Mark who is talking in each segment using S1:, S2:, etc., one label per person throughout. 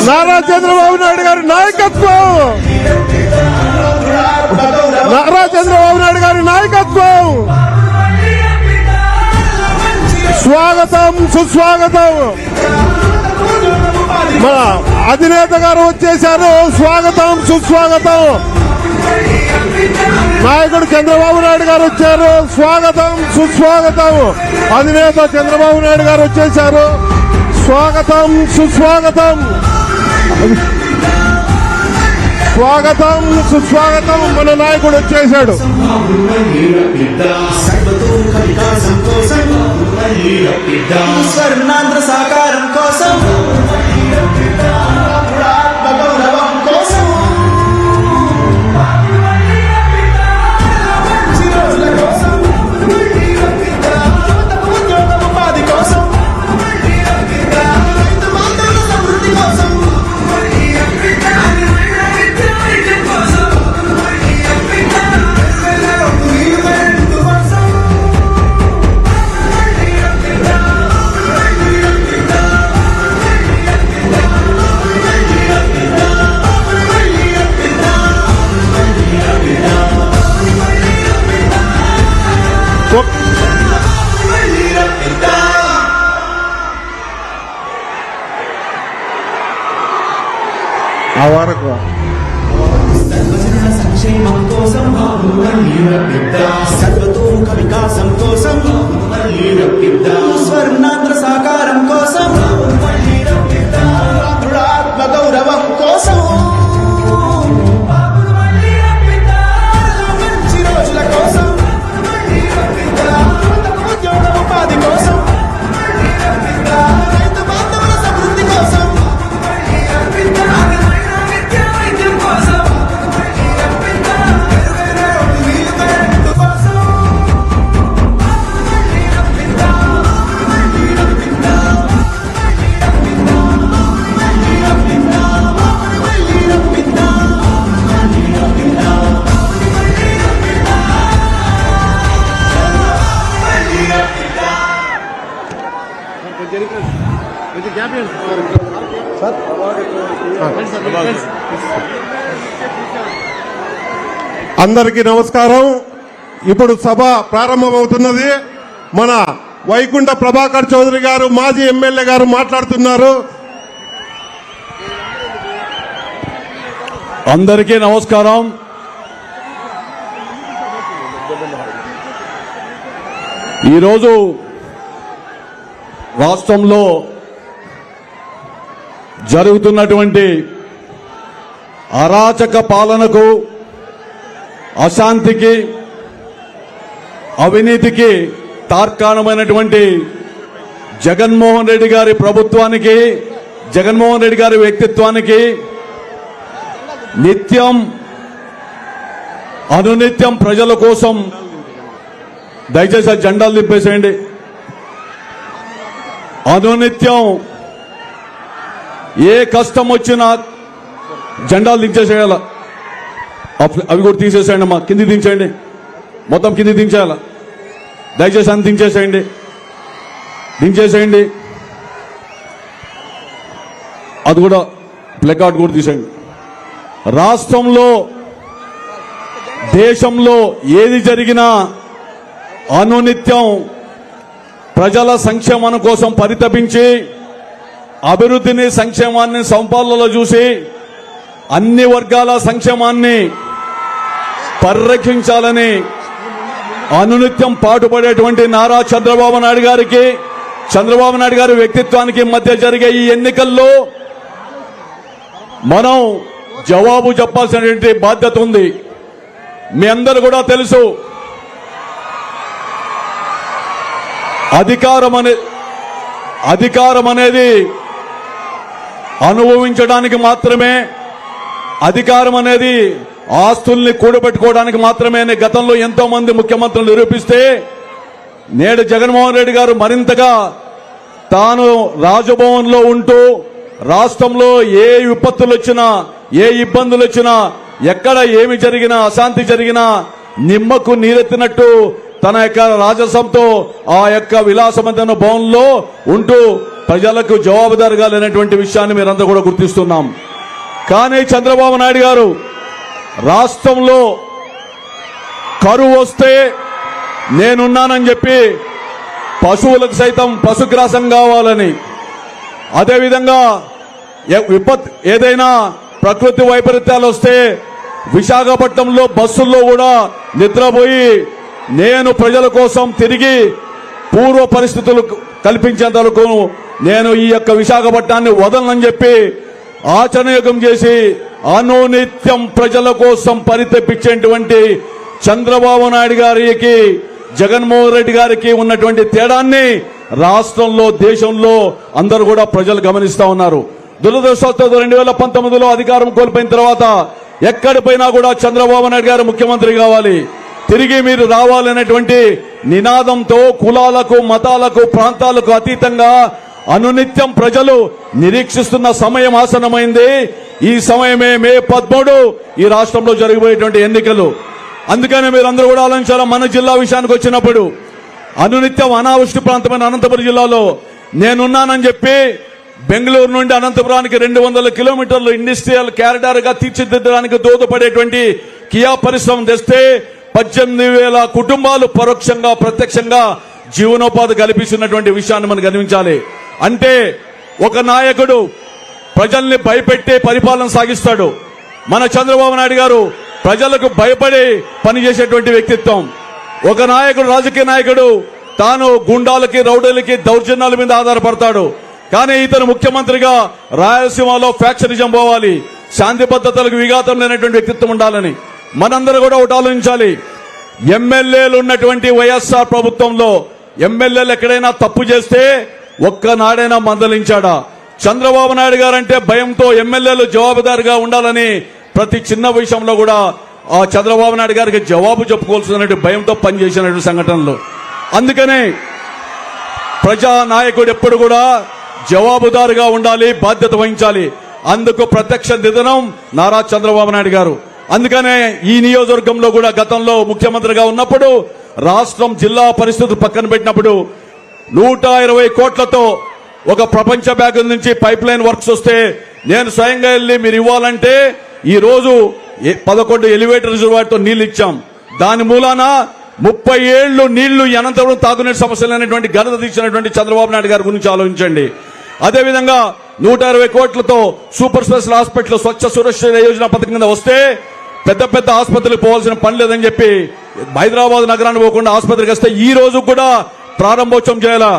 S1: నారా చంద్రబాబు నాయుడు గారి నాయకత్వం, నారా చంద్రబాబు నాయుడు గారి నాయకత్వం. స్వాగతం సుస్వాగతం. మన అధినేత గారు వచ్చేశారు. స్వాగతం సుస్వాగతం. నాయకుడు చంద్రబాబు నాయుడు గారు వచ్చారు. స్వాగతం సుస్వాగతం. అధినేత చంద్రబాబు నాయుడు గారు వచ్చేశారు. స్వాగతం సుస్వాగతం. స్వాగతం సుస్వాగతం. మన నాయకుడు వచ్చేశాడు.
S2: స్వర్ణాంధ్ర సాకారం కోసం, ఆత్మగౌరవం కోసం, మంచి రోజుల కోసం, ఉద్యోగ ఉపాధి కోసం, రైతు బాంధవుల సమృద్ధి కోసం,
S1: ఆ వరకు
S2: సంక్షేమం కోసం, సర్వతోముఖ వికాసం కోసం, స్వర్ణాంధ్ర సాకారం కోసం, ఆత్మగౌరవం కోసం, మంచి రోజుల కోసం, ఉద్యోగ ఉపాధి కోసం, రైతు బాంధవుల సమృద్ధి కోసం,
S1: అందరికీ నమస్కారం. ఇప్పుడు సభ ప్రారంభమవుతున్నది. మన వైకుంఠ ప్రభాకర్ చౌదరి గారు, మాజీ ఎమ్మెల్యే గారు మాట్లాడుతున్నారు.
S3: అందరికీ నమస్కారం. ఈరోజు రాష్ట్రంలో జరుగుతున్నటువంటి అరాచక పాలనకు, అశాంతికి, అవినీతికి తార్కాణమైనటువంటి జగన్మోహన్ రెడ్డి గారి ప్రభుత్వానికి, జగన్మోహన్ రెడ్డి గారి వ్యక్తిత్వానికి నిత్యం అనునిత్యం ప్రజల కోసం, దయచేసి ఆ జెండాలు దింపేసేయండి, అనునిత్యం ఏ కష్టం వచ్చినా జెండాలు దించేసేయాల. అవి కూడా తీసేసేయండి అమ్మా, కింది దించేయండి, మొత్తం కింది దించేయాల. దయచేసి అని దించేసేయండి. అది కూడా ప్లకార్డ్ కూడా తీసేయండి. రాష్ట్రంలో, దేశంలో ఏది జరిగినా అనునిత్యం ప్రజల సంక్షేమం కోసం పరితపించి, అభివృద్ధిని, సంక్షేమాన్ని సంపాదనలో చూసి అన్ని వర్గాల సంక్షేమాన్ని పరిరక్షించాలని అనునిత్యం పాటుపడేటువంటి నారా చంద్రబాబు నాయుడు గారికి, చంద్రబాబు నాయుడు గారి వ్యక్తిత్వానికి మధ్య జరిగే ఈ ఎన్నికల్లో మనం జవాబు చెప్పాల్సినటువంటి బాధ్యత ఉంది. మీ అందరూ కూడా తెలుసు, అధికారం అనేది అనుభవించడానికి మాత్రమే, అధికారం అనేది ఆస్తుల్ని కూడబెట్టుకోవడానికి మాత్రమే గతంలో ఎంతో మంది ముఖ్యమంత్రులు నిరూపిస్తే, నేడు జగన్మోహన్ రెడ్డి గారు మరింతగా తాను రాజభవన్లో ఉంటూ రాష్ట్రంలో ఏ విపత్తులు వచ్చినా, ఏ ఇబ్బందులు వచ్చినా, ఎక్కడ ఏమి జరిగినా, అశాంతి జరిగినా నిమ్మకు నీరెత్తినట్టు తన యొక్క రాజసంతో ఆ యొక్క విలాసవంతమైన భవనంలో ఉంటూ ప్రజలకు జవాబుదారుగా లేనటువంటి విషయాన్ని మీరంతా కూడా గుర్తిస్తున్నాం. కానీ చంద్రబాబు నాయుడు గారు రాష్ట్రంలో కరువు వస్తే నేనున్నానని చెప్పి పశువులకు సైతం పశుగ్రాసం కావాలని, అదేవిధంగా ఏదైనా ప్రకృతి వైపరీత్యాలు వస్తే విశాఖపట్నంలో బస్సుల్లో కూడా నిద్రపోయి నేను ప్రజల కోసం తిరిగి పూర్వ పరిస్థితులు కల్పించేంత వరకు నేను ఈ యొక్క విశాఖపట్నాన్ని వదలనని చెప్పి ఆచరణయోగం చేసి అనునిత్యం ప్రజల కోసం పరితపించేటువంటి చంద్రబాబు నాయుడు గారికి జగన్మోహన్ రెడ్డి గారికి ఉన్నటువంటి తేడాన్ని రాష్ట్రంలో దేశంలో అందరూ కూడా ప్రజలు గమనిస్తా ఉన్నారు. దురదృష్టవశాత్తు 2019లో అధికారం కోల్పోయిన తర్వాత ఎక్కడిపోయినా కూడా చంద్రబాబు నాయుడు గారు ముఖ్యమంత్రి కావాలి, తిరిగి మీరు రావాలనేటువంటి నినాదంతో కులాలకు మతాలకు ప్రాంతాలకు అతీతంగా అనునిత్యం ప్రజలు నిరీక్షిస్తున్న సమయం ఆసన్నమైంది. ఈ సమయమే మే 13 ఈ రాష్ట్రంలో జరగబోయేటువంటి ఎన్నికలు. అందుకనే మీరందరూ కూడా ఆలోచించాలి. మన జిల్లా విషయానికి వచ్చినప్పుడు అనునిత్యం అనావృష్టి ప్రాంతమైన అనంతపురం జిల్లాలో నేనున్నానని చెప్పి బెంగళూరు నుండి అనంతపురానికి 200 కిలోమీటర్లు ఇండస్ట్రియల్ క్యారిడార్ గా తీర్చిదిద్దడానికి దోహదపడేటువంటి కియా పరిశ్రమ తెస్తే 18,000 కుటుంబాలు పరోక్షంగా ప్రత్యక్షంగా జీవనోపాధి కల్పిస్తున్నటువంటి విషయాన్ని మనం గమనించాలి. అంటే ఒక నాయకుడు ప్రజల్ని భయపెట్టి పరిపాలన సాగిస్తాడు. మన చంద్రబాబు నాయుడు గారు ప్రజలకు భయపడి పనిచేసేటువంటి వ్యక్తిత్వం. ఒక నాయకుడు, రాజకీయ నాయకుడు తాను గుండాలకి రౌడీలకి దౌర్జన్యాల మీద ఆధారపడతాడు. కానీ ఇతను ముఖ్యమంత్రిగా రాయలసీమలో ఫ్యాక్షనిజం పోవాలి, శాంతి భద్రతలకు విఘాతం లేనటువంటి వ్యక్తిత్వం ఉండాలని మనందరూ కూడా ఒకటి ఆలోచించాలి. ఎమ్మెల్యేలు ఉన్నటువంటి వైఎస్ఆర్ ప్రభుత్వంలో ఎమ్మెల్యేలు ఎక్కడైనా తప్పు చేస్తే ఒక్కనాడైనా మందలించాడా? చంద్రబాబు నాయుడు గారంటే భయంతో ఎమ్మెల్యేలు జవాబుదారుగా ఉండాలని ప్రతి చిన్న విషయంలో కూడా ఆ చంద్రబాబు నాయుడు గారికి జవాబు చెప్పుకోవాల్సిన భయంతో పనిచేసినటువంటి సంఘటనలు. అందుకనే ప్రజా నాయకుడు ఎప్పుడు కూడా జవాబుదారుగా ఉండాలి, బాధ్యత వహించాలి. అందుకు ప్రత్యక్ష నిదనం నారా చంద్రబాబు నాయుడు గారు. అందుకనే ఈ నియోజకవర్గంలో కూడా గతంలో ముఖ్యమంత్రిగా ఉన్నప్పుడు రాష్ట్రం జిల్లా పరిస్థితులు పక్కన పెట్టినప్పుడు 120 కోట్లతో ఒక ప్రపంచ బ్యాంక్ నుంచి పైప్ లైన్ వర్క్స్ వస్తే నేను స్వయంగా వెళ్లి మీరు ఇవ్వాలంటే ఈ రోజు 11 ఎలివేటర్ రిజర్వాయర్తో నీళ్లు ఇచ్చాం. దాని మూలాన 30 ఏళ్లు నీళ్లు అనంతపురం తాగునీటి సమస్యలు అనేటువంటి ఘనత తీర్చినటువంటి చంద్రబాబు నాయుడు గారి గురించి ఆలోచించండి. అదేవిధంగా 120 కోట్లతో సూపర్ స్పెషల్ హాస్పిటల్ స్వచ్ఛ సురక్ష యోజన పథకం కింద వస్తే పెద్ద పెద్ద ఆసుపత్రికి పోవాల్సిన పని లేదని చెప్పి హైదరాబాద్ నగరాన్ని పోకుండా ఆసుపత్రికి వస్తే ఈ రోజు కూడా ప్రారంభోత్సవం చేయాలా.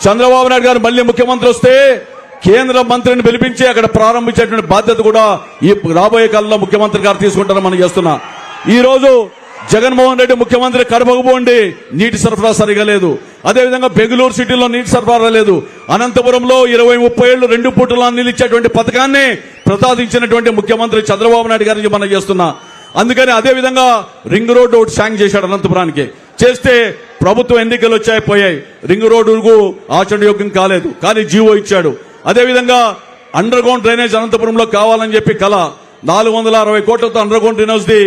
S3: చంద్రబాబు నాయుడు గారు మళ్లీ ముఖ్యమంత్రి వస్తే కేంద్ర మంత్రిని పిలిపించి అక్కడ ప్రారంభించేటువంటి బాధ్యత కూడా ఈ రాబోయే కాలంలో ముఖ్యమంత్రి గారు తీసుకుంటారని మనం చేస్తున్నా. ఈ రోజు జగన్మోహన్ రెడ్డి ముఖ్యమంత్రి కడపకు పోండి, నీటి సరఫరా సరిగా లేదు. అదేవిధంగా బెంగళూరు సిటీలో నీటి సరఫరా లేదు. అనంతపురంలో 20-30 ఏళ్లు 2 పూటల నీళ్ళు ఇచ్చేటువంటి పథకాన్ని ప్రసాదించినటువంటి ముఖ్యమంత్రి చంద్రబాబు నాయుడు గారిని మనం చేస్తున్నా. అందుకని అదేవిధంగా రింగ్ రోడ్డు ఒకటి శాంక్షన్ చేశాడు అనంతపురానికి. చేస్తే ప్రభుత్వం ఎన్నికలు వచ్చాయి పోయాయి, రింగ్ రోడ్డుకు ఆచరణయోగ్యం కాలేదు, కానీ జీవో ఇచ్చాడు. అదేవిధంగా అండర్ గ్రౌండ్ డ్రైనేజ్ అనంతపురంలో కావాలని చెప్పి కల 460 కోట్లతో అండర్ గ్రౌండ్ డ్రైనేజ్ ది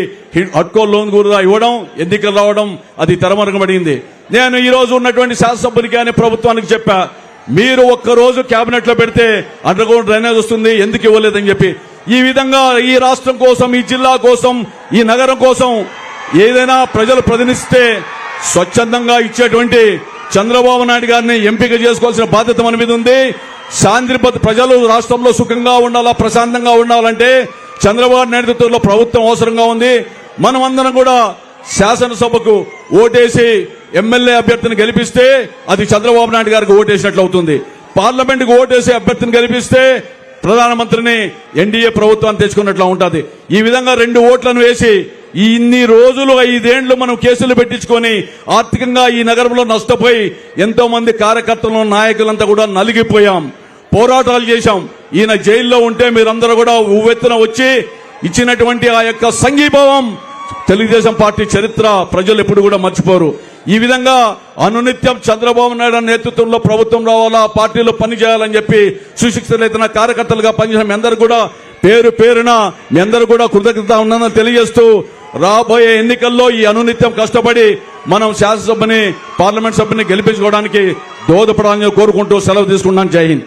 S3: హడ్కో లోన్ కూడా ఇవ్వడం, ఎన్నికలు రావడం అది తెరమరుగబడింది. నేను ఈ రోజు ఉన్నటువంటి శాసనసభ్యునికి అని ప్రభుత్వానికి చెప్పా, మీరు ఒక్కరోజు కేబినెట్ లో పెడితే అండర్ గ్రౌండ్ డ్రైనేజ్ వస్తుంది, ఎందుకు ఇవ్వలేదని చెప్పి. ఈ విధంగా ఈ రాష్ట్రం కోసం, ఈ జిల్లా కోసం, ఈ నగరం కోసం ఏదైనా ప్రజలు ప్రతినిధిస్తే స్వచ్ఛందంగా ఇచ్చేటువంటి చంద్రబాబు నాయుడు గారిని ఎంపిక చేసుకోవాల్సిన బాధ్యత మన మీద ఉంది. ప్రజలు రాష్ట్రంలో సుఖంగా ఉండాలా, ప్రశాంతంగా ఉండాలంటే చంద్రబాబు నేతృత్వంలో ప్రభుత్వం అవసరంగా ఉంది. మనమందరం కూడా శాసనసభకు ఓటేసి ఎమ్మెల్యే అభ్యర్థిని గెలిపిస్తే అది చంద్రబాబు నాయుడు గారికి ఓటేసినట్లు అవుతుంది. పార్లమెంటుకు ఓటేసి అభ్యర్థిని గెలిపిస్తే ప్రధానమంత్రిని ఎన్డీఏ ప్రభుత్వాన్ని తెచ్చుకున్నట్లు ఉంటుంది. ఈ విధంగా 2 ఓట్లను వేసి ఇన్ని రోజులు 5 ఏళ్లు మనం కేసులు పెట్టించుకొని ఆర్థికంగా ఈ నగరంలో నష్టపోయి ఎంతో మంది కార్యకర్తలు, నాయకులంతా కూడా నలిగిపోయాం, పోరాటాలు చేశాం. ఈయన జైల్లో ఉంటే మీరందరూ కూడా ఉవ్వెత్తున వచ్చి ఇచ్చినటువంటి ఆ యొక్క సంఘీభావం తెలుగుదేశం పార్టీ చరిత్ర ప్రజలు ఎప్పుడు కూడా మర్చిపోరు. ఈ విధంగా అనునిత్యం చంద్రబాబు నాయుడు నేతృత్వంలో ప్రభుత్వం రావాలా, పార్టీలో పనిచేయాలని చెప్పి సుశిక్షితులైన కార్యకర్తలుగా పనిచేసిన మీ అందరూ కూడా పేరు పేరున మీ అందరూ కూడా కృతజ్ఞత ఉన్నానని తెలియజేస్తూ రాబోయే ఎన్నికల్లో ఈ అనునిత్యం కష్టపడి మనం శాసనసభని, పార్లమెంట్ సభ్యుని గెలిపించుకోవడానికి దోహదపడాలని కోరుకుంటూ సెలవు తీసుకున్నాను. జై హింద్.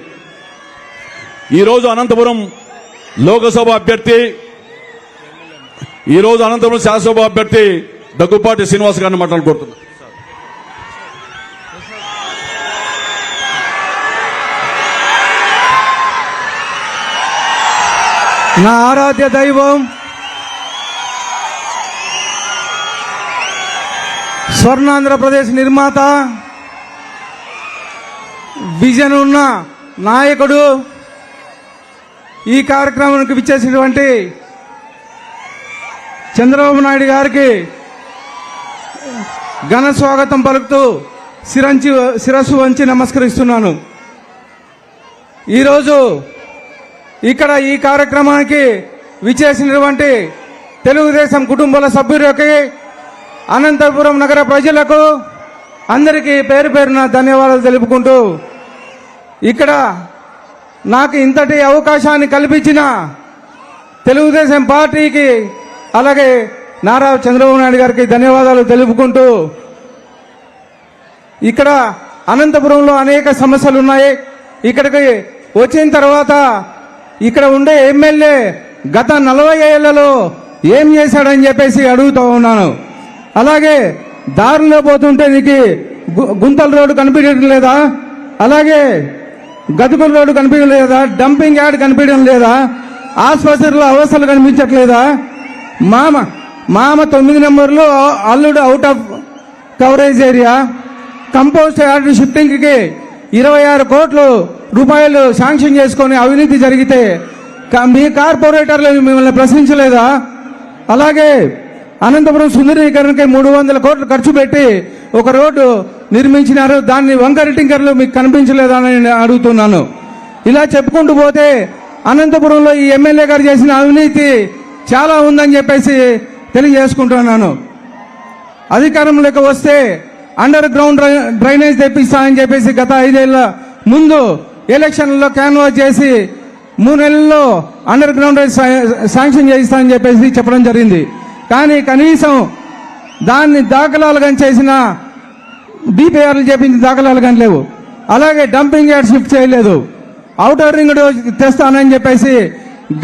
S3: ఈరోజు అనంతపురం లోకసభ అభ్యర్థి, ఈరోజు అనంతపురం శాసనసభ అభ్యర్థి దగ్గుపాటి శ్రీనివాస్ గారిని మాట్లాడుకుంటున్నారు.
S4: నా ఆరాధ్య దైవం స్వర్ణాంధ్రప్రదేశ్ నిర్మాత, విజన్ ఉన్న నాయకుడు, ఈ కార్యక్రమానికి విచ్చేసినటువంటి చంద్రబాబు నాయుడు గారికి ఘన స్వాగతం పలుకుతూ శిరస్సు వంచి నమస్కరిస్తున్నాను. ఈరోజు ఇక్కడ ఈ కార్యక్రమానికి విచ్చేసినటువంటి తెలుగుదేశం కుటుంబాల సభ్యులకి, అనంతపురం నగర ప్రజలకు అందరికీ పేరు పేరున ధన్యవాదాలు తెలుపుకుంటూ, ఇక్కడ నాకు ఇంతటి అవకాశాన్ని కల్పించిన తెలుగుదేశం పార్టీకి, అలాగే నారా చంద్రబాబు నాయుడు గారికి ధన్యవాదాలు తెలుపుకుంటూ, ఇక్కడ అనంతపురంలో అనేక సమస్యలు ఉన్నాయి. ఇక్కడికి వచ్చిన తర్వాత ఇక్కడ ఉండే ఎమ్మెల్యే గత 40 ఏళ్లలో ఏం చేశాడని చెప్పేసి అడుగుతూ ఉన్నాను. అలాగే దారిలో పోతుంటే నీకు గుంతల రోడ్డు కనిపించడం లేదా? అలాగే గతుకుల రోడ్డు కనిపించడం లేదా? డంపింగ్ యార్డ్ కనిపించడం లేదా? ఆసుపత్రిలో అవస్థలు కనిపించట్లేదా? మామ 9 నెంబర్లు, అల్లుడు out of coverage area. Compost yard shifting కి 26 కోట్ల రూపాయలు శాంక్షన్ చేసుకొని అవినీతి జరిగితే మీ కార్పొరేటర్లు మిమ్మల్ని ప్రశ్నించలేదా? అలాగే అనంతపురం సుందరీకరణకి 300 కోట్లు ఖర్చు పెట్టి ఒక రోడ్డు నిర్మించినారు, దాన్ని వంకర టింకర్లు మీకు కనిపించలేదా అని అడుగుతున్నాను. ఇలా చెప్పుకుంటూ పోతే అనంతపురంలో ఈ ఎమ్మెల్యే గారు చేసిన అవినీతి చాలా ఉందని చెప్పేసి తెలియజేసుకుంటున్నాను. అధికారంలోకి వస్తే అండర్ గ్రౌండ్ డ్రైనేజ్ తెప్పిస్తానని చెప్పేసి గత 5 ఏళ్ల ముందు ఎలక్షన్లలో క్యాన్వాస్ చేసి 3 నెలల్లో అండర్ గ్రౌండ్ శాంక్షన్ చేయిస్తానని చెప్పేసి చెప్పడం జరిగింది. కానీ కనీసం దాన్ని దాఖలాలు కానీ చేసిన డిపిఆర్లు చేపించిన దాఖలాలు కానీ లేవు. అలాగే డంపింగ్ యార్డ్ షిఫ్ట్ చేయలేదు. ఔటర్ రింగ్ రోడ్ తెస్తానని చెప్పేసి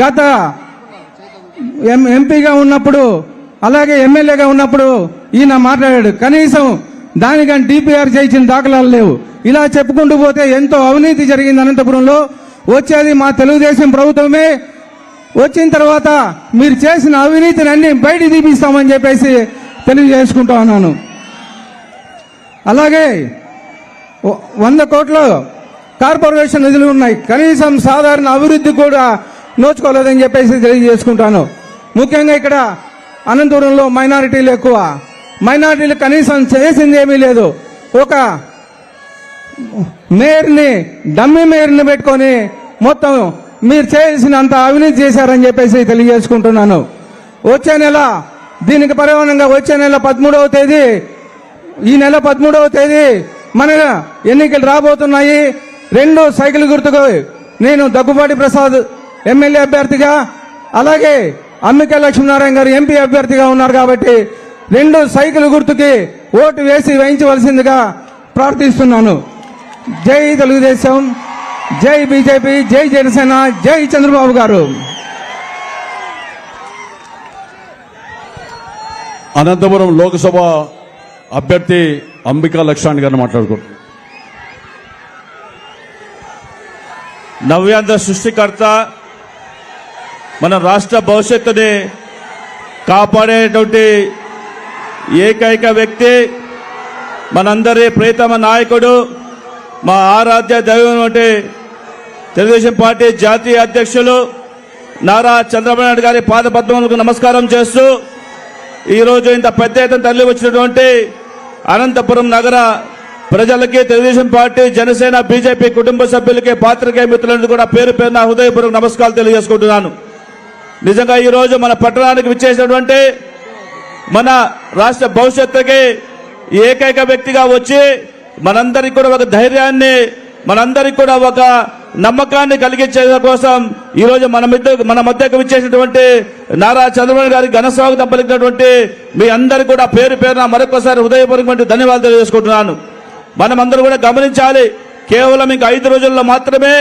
S4: గత ఎంపీగా ఉన్నప్పుడు, అలాగే ఎమ్మెల్యేగా ఉన్నప్పుడు ఈయన మాట్లాడాడు. కనీసం దానికని డిపిఆర్ చేయించిన దాఖలాలు లేవు. ఇలా చెప్పుకుంటూ పోతే ఎంతో అవినీతి జరిగింది అనంతపురంలో. వచ్చేది మా తెలుగుదేశం ప్రభుత్వమే. వచ్చిన తర్వాత మీరు చేసిన అవినీతిని అన్ని బయట తీపిస్తామని చెప్పేసి తెలియజేసుకుంటా ఉన్నాను. అలాగే 100 కోట్లు కార్పొరేషన్ నిధులు ఉన్నాయి, కనీసం సాధారణ అభివృద్ధి కూడా నోచుకోలేదని చెప్పేసి తెలియజేసుకుంటాను. ముఖ్యంగా ఇక్కడ అనంతపురంలో మైనారిటీలు ఎక్కువ. మైనారిటీలు కనీసం చేసింది ఏమీ లేదు. ఒక మేయర్ని, డమ్మీ మేయర్ని పెట్టుకొని మొత్తం మీరు చేసినంత అవినీతి చేశారని చెప్పేసి తెలియజేసుకుంటున్నాను. వచ్చే నెల దీనికి పరిమాణంగా వచ్చే నెల 13వ తేదీ, ఈ నెల 13వ తేదీ మన ఎన్నికలు రాబోతున్నాయి. 2 సైకిల్ గుర్తుకు నేను దగ్గుబాటి ప్రసాద్ ఎమ్మెల్యే అభ్యర్థిగా, అలాగే అమ్మిక లక్ష్మీనారాయణ గారు ఎంపీ అభ్యర్థిగా ఉన్నారు కాబట్టి 2 సైకిల్ గుర్తుకి ఓటు వేసి వేయించవలసిందిగా ప్రార్థిస్తున్నాను. జై తెలుగుదేశం, జై బీజేపీ, జై జనసేన, జై చంద్రబాబు గారు.
S3: అనంతపురం లోక్సభ అభ్యర్థి అంబికా లక్ష్మణ్ గారిని మాట్లాడుకుంటున్నారు.
S5: నవ్యాంధ్ర సృష్టికర్త, మన రాష్ట్ర భవిష్యత్తుని కాపాడేటువంటి ఏకైక వ్యక్తి, మనందరి ప్రియతమ నాయకుడు, మా ఆరాధ్య దైవం అంటే తెలుగుదేశం పార్టీ జాతీయ అధ్యక్షులు నారా చంద్రబాబు నాయుడు గారి పాదపద్మములకు నమస్కారం చేస్తూ, ఈరోజు ఇంత పెద్ద ఎత్తున తరలి వచ్చినటువంటి అనంతపురం నగర ప్రజలకి, తెలుగుదేశం పార్టీ, జనసేన, బీజేపీ కుటుంబ సభ్యులకి, పాత్రికేయ మిత్రులకు కూడా పేరు పేరున హృదయపూర్వక నమస్కారాలు తెలియజేసుకుంటున్నాను. నిజంగా ఈరోజు మన పట్టణానికి విచ్చేసినటువంటి మన రాష్ట్ర భవిష్యత్తుకి ఏకైక వ్యక్తిగా వచ్చి మనందరికి కూడా ఒక ధైర్యాన్ని, మనందరికి కూడా ఒక నమ్మకాన్ని కలిగించే కోసం ఈరోజు మన మధ్యకు విచ్చేసినటువంటి నారా చంద్రబాబు గారికి ఘన స్వాగతం పలికినటువంటి మీ అందరికీ కూడా పేరు పేరున మరొకసారి హృదయపూర్వకమైన ధన్యవాదాలు తెలియజేసుకుంటున్నాను. మనమందరూ కూడా గమనించాలి, కేవలం ఇంకా 5 రోజుల్లో మాత్రమే